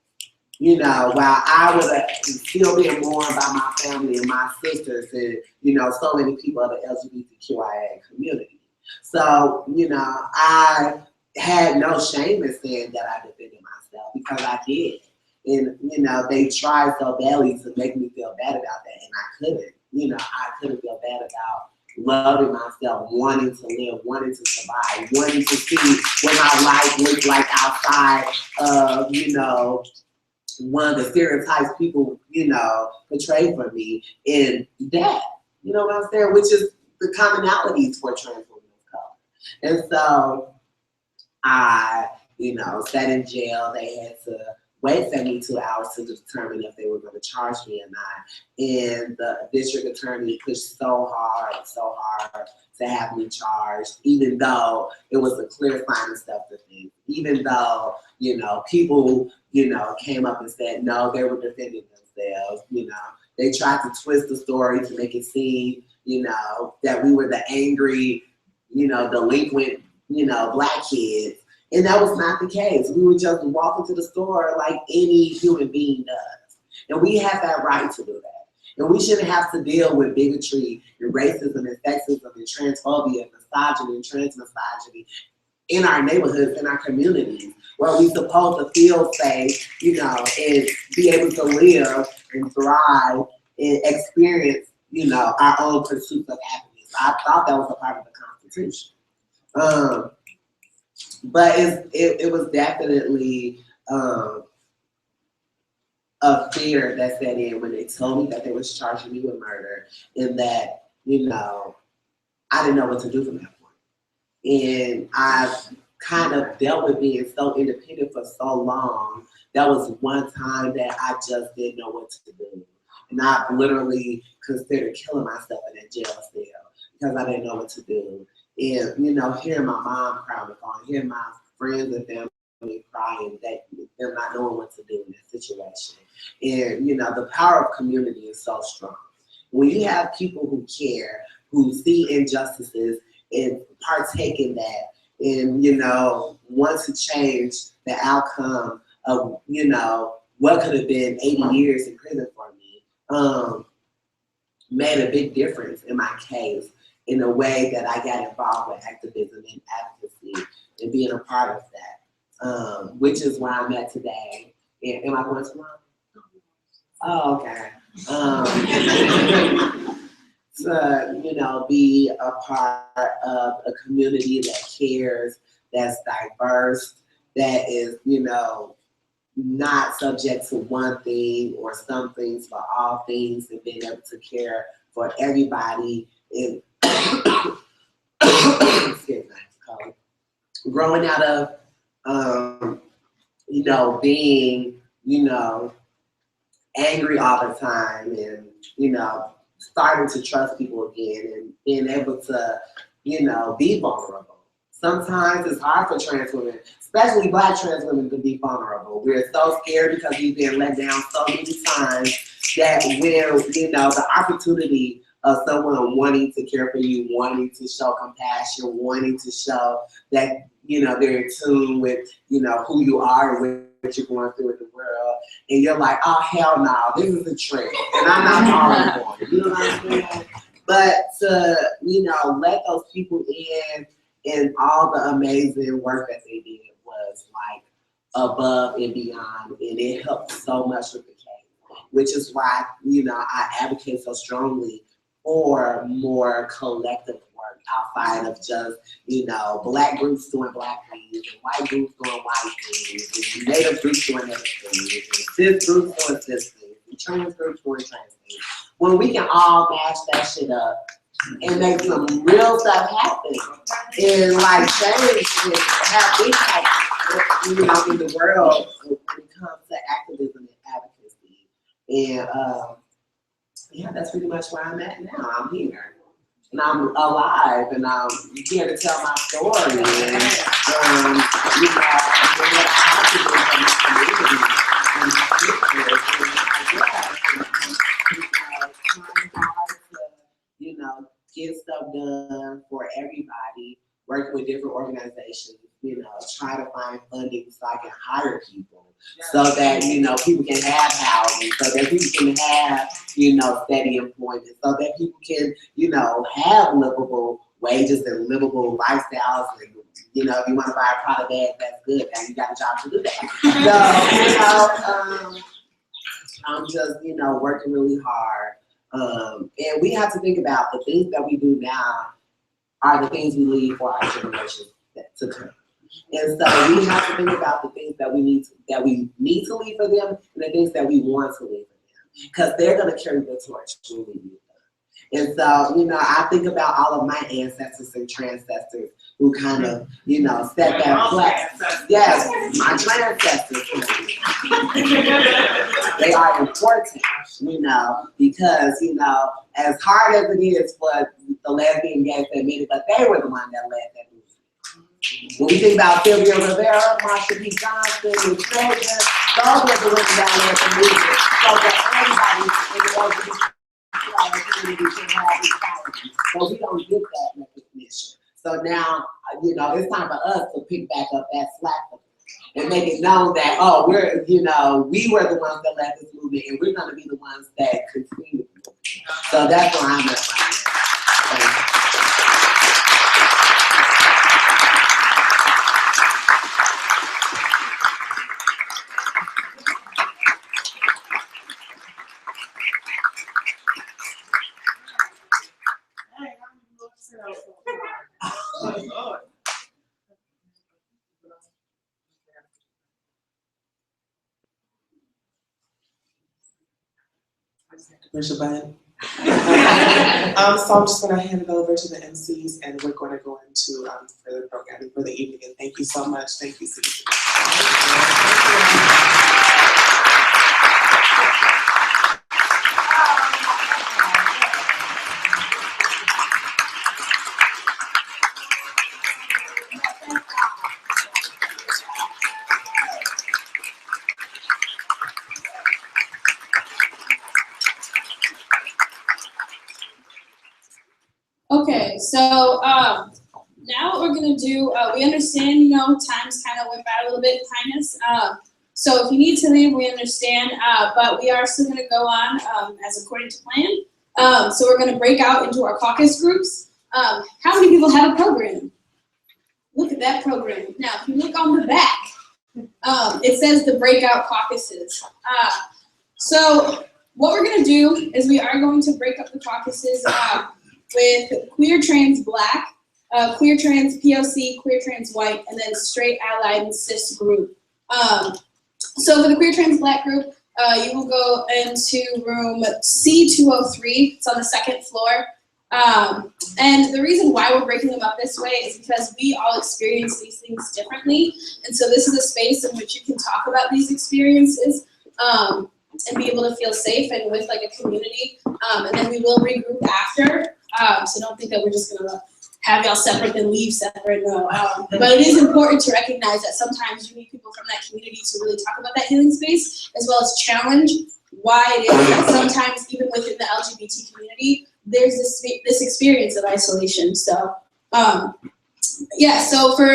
You know, while I would have still been mourned by my family and my sisters and, you know, so many people of the LGBTQIA community. So, you know, I had no shame in saying that I defended myself, because I did. And, you know, they tried so badly to make me feel bad about that, and I couldn't. You know, I couldn't feel bad about loving myself, wanting to live, wanting to survive, wanting to see what my life looked like outside of, you know, one of the stereotypes people, you know, portray for me in that. You know what I'm saying? Which is the commonalities for trans women of color. And so I, you know, sat in jail. They had to wait 72 hours to determine if they were going to charge me or not. And the district attorney pushed so hard to have me charged, even though it was a clear sign of self-defense. Even though, you know, people, you know, came up and said, no, they were defending themselves. You know, they tried to twist the story to make it seem, you know, that we were the angry, you know, delinquent, you know, Black kids. And that was not the case. We would just walk into the store like any human being does. And we have that right to do that. And we shouldn't have to deal with bigotry and racism and sexism and transphobia and misogyny and transmisogyny in our neighborhoods, in our communities, where we're supposed to feel safe, you know, and be able to live and thrive and experience, you know, our own pursuit of happiness. I thought that was a part of the Constitution. But it was definitely a fear that set in when they told me that they was charging me with murder, and that, you know, I didn't know what to do from that point. And I kind of dealt with being so independent for so long. That was one time that I just didn't know what to do. And I literally considered killing myself in that jail cell because I didn't know what to do. And, you know, hearing my mom cry on the phone, hearing my friends and family crying, that them not knowing what to do in that situation. And, you know, the power of community is so strong. When you have people who care, who see injustices and partake in that, and, you know, want to change the outcome of, you know, what could have been 80 years in prison for me, made a big difference in my case, in a way that I got involved with activism and advocacy and being a part of that, which is where I'm at today. Am I going tomorrow? Oh, okay. To, you know, be a part of a community that cares, that's diverse, that is, you know, not subject to one thing or some things, but all things, and being able to care for everybody. And growing out of, you know, being, you know, angry all the time, and, you know, starting to trust people again, and being able to, you know, be vulnerable. Sometimes it's hard for trans women, especially Black trans women, to be vulnerable. We're so scared because we've been let down so many times that we're, you know, the opportunity of someone wanting to care for you, wanting to show compassion, wanting to show that, you know, they're in tune with, you know, who you are and what you're going through in the world. And you're like, oh, hell no, this is a trend. And I'm not falling for it. You know what I'm saying? But to, you know, let those people in and all the amazing work that they did was like above and beyond. And it helped so much with the case. which is why, you know, I advocate so strongly for more collective work outside of just, you know, Black groups doing Black things, and white groups doing white things, and Native groups doing Native things, and cis groups doing cis things, and trans groups doing trans things. When we can all match that shit up and make some real stuff happen, and like change and have impact, you know, in the world when it comes to activism and advocacy. And yeah, that's pretty much where I'm at now. I'm here. And I'm alive, and I'm here to tell my story. And, you know, what I have to do for my community and my sisters. And trying hard to, you know, get stuff done for everybody, working with different organizations, you know, try to find funding so I can hire people. So that, you know, people can have housing, so that people can have, you know, steady employment, so that people can, you know, have livable wages and livable lifestyles. And, you know, if you want to buy a product bag, that's good. Now you got a job to do that. So, you know, I'm just, you know, working really hard. And we have to think about the things that we do now are the things we leave for our generations to come. And so we have to think about the things that we need to leave for them, and the things that we want to leave for them, because they're going to carry the torch when we leave them. And so, you know, I think about all of my ancestors and transcestors who kind of, you know, set that flag. Yes, my transcestors. They are important, you know, because, you know, as hard as it is for the lesbian gays to admit it, but they were the one that led that movement. When we think about Sylvia Rivera, Marsha P. Johnson, and Trojan, those were the women down there for movement. So that everybody in the LGBT community can have equality. So we don't get that recognition. So now, you know, it's time for us to pick back up that slack and make it known that, oh, we're, you know, we were the ones that led this movement, and we're going to be the ones that continue the movement. So that's where I'm at right now. Push a button. So I'm just going to hand it over to the MCs, and we're going to go into further programming for the evening. And thank you so much. Thank you, CeCe. Okay, so now what we're gonna do, we understand, you know, times kind of went by a little bit behind us. So if you need to leave, we understand, but we are still gonna go on as according to plan. So we're gonna break out into our caucus groups. How many people have a program? Look at that program. Now, if you look on the back, it says the breakout caucuses. So what we're gonna do is we are going to break up the caucuses with queer trans black, queer trans POC, queer trans white, and then straight allied and cis group. So for the queer trans black group, you will go into room C203. It's on the second floor. And the reason why we're breaking them up this way is because we all experience these things differently. And so this is a space in which you can talk about these experiences and be able to feel safe and with like a community. And then we will regroup after. So don't think that we're just gonna have y'all separate and leave separate, no. But it is important to recognize that sometimes you need people from that community to really talk about that healing space, as well as challenge why it is that sometimes even within the LGBT community, there's this experience of isolation. So yeah, so for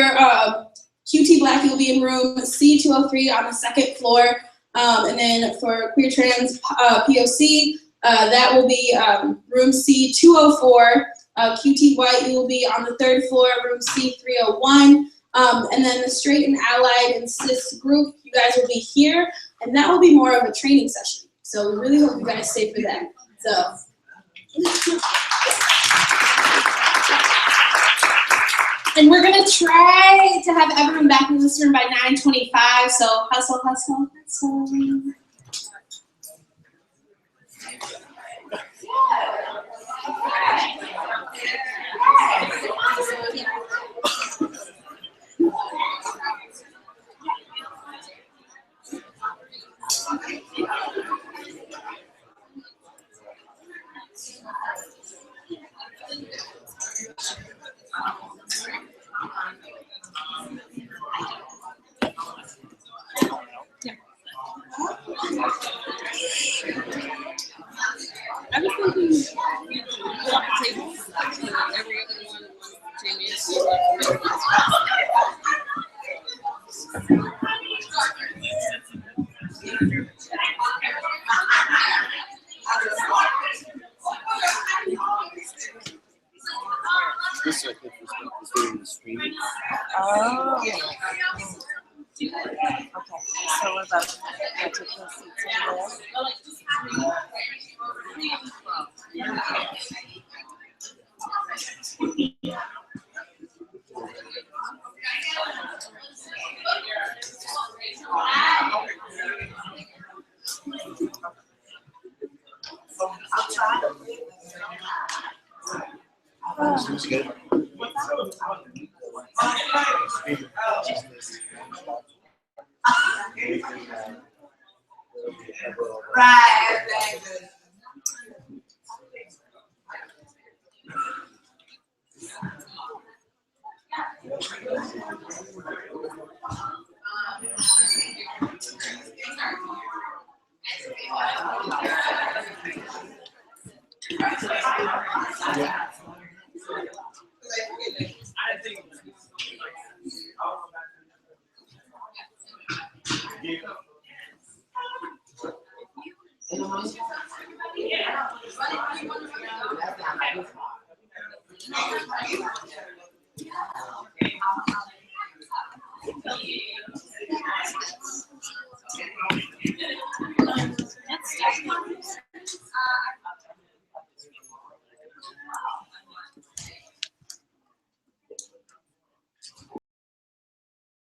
QT Black, you'll be in room C203 on the second floor. And then for queer trans POC, that will be room C204. QT White, you will be on the third floor, room C301. And then the straight and allied and cis group, you guys will be here. And that will be more of a training session. So we really hope you guys stay for that. So. And we're gonna try to have everyone back in this room by 9:25. So hustle, hustle, hustle. I was thinking pull up the table, every other one Jamie is. This I think is doing the streaming. Oh. Okay. So what about I take those seats over there? Seems good. Right.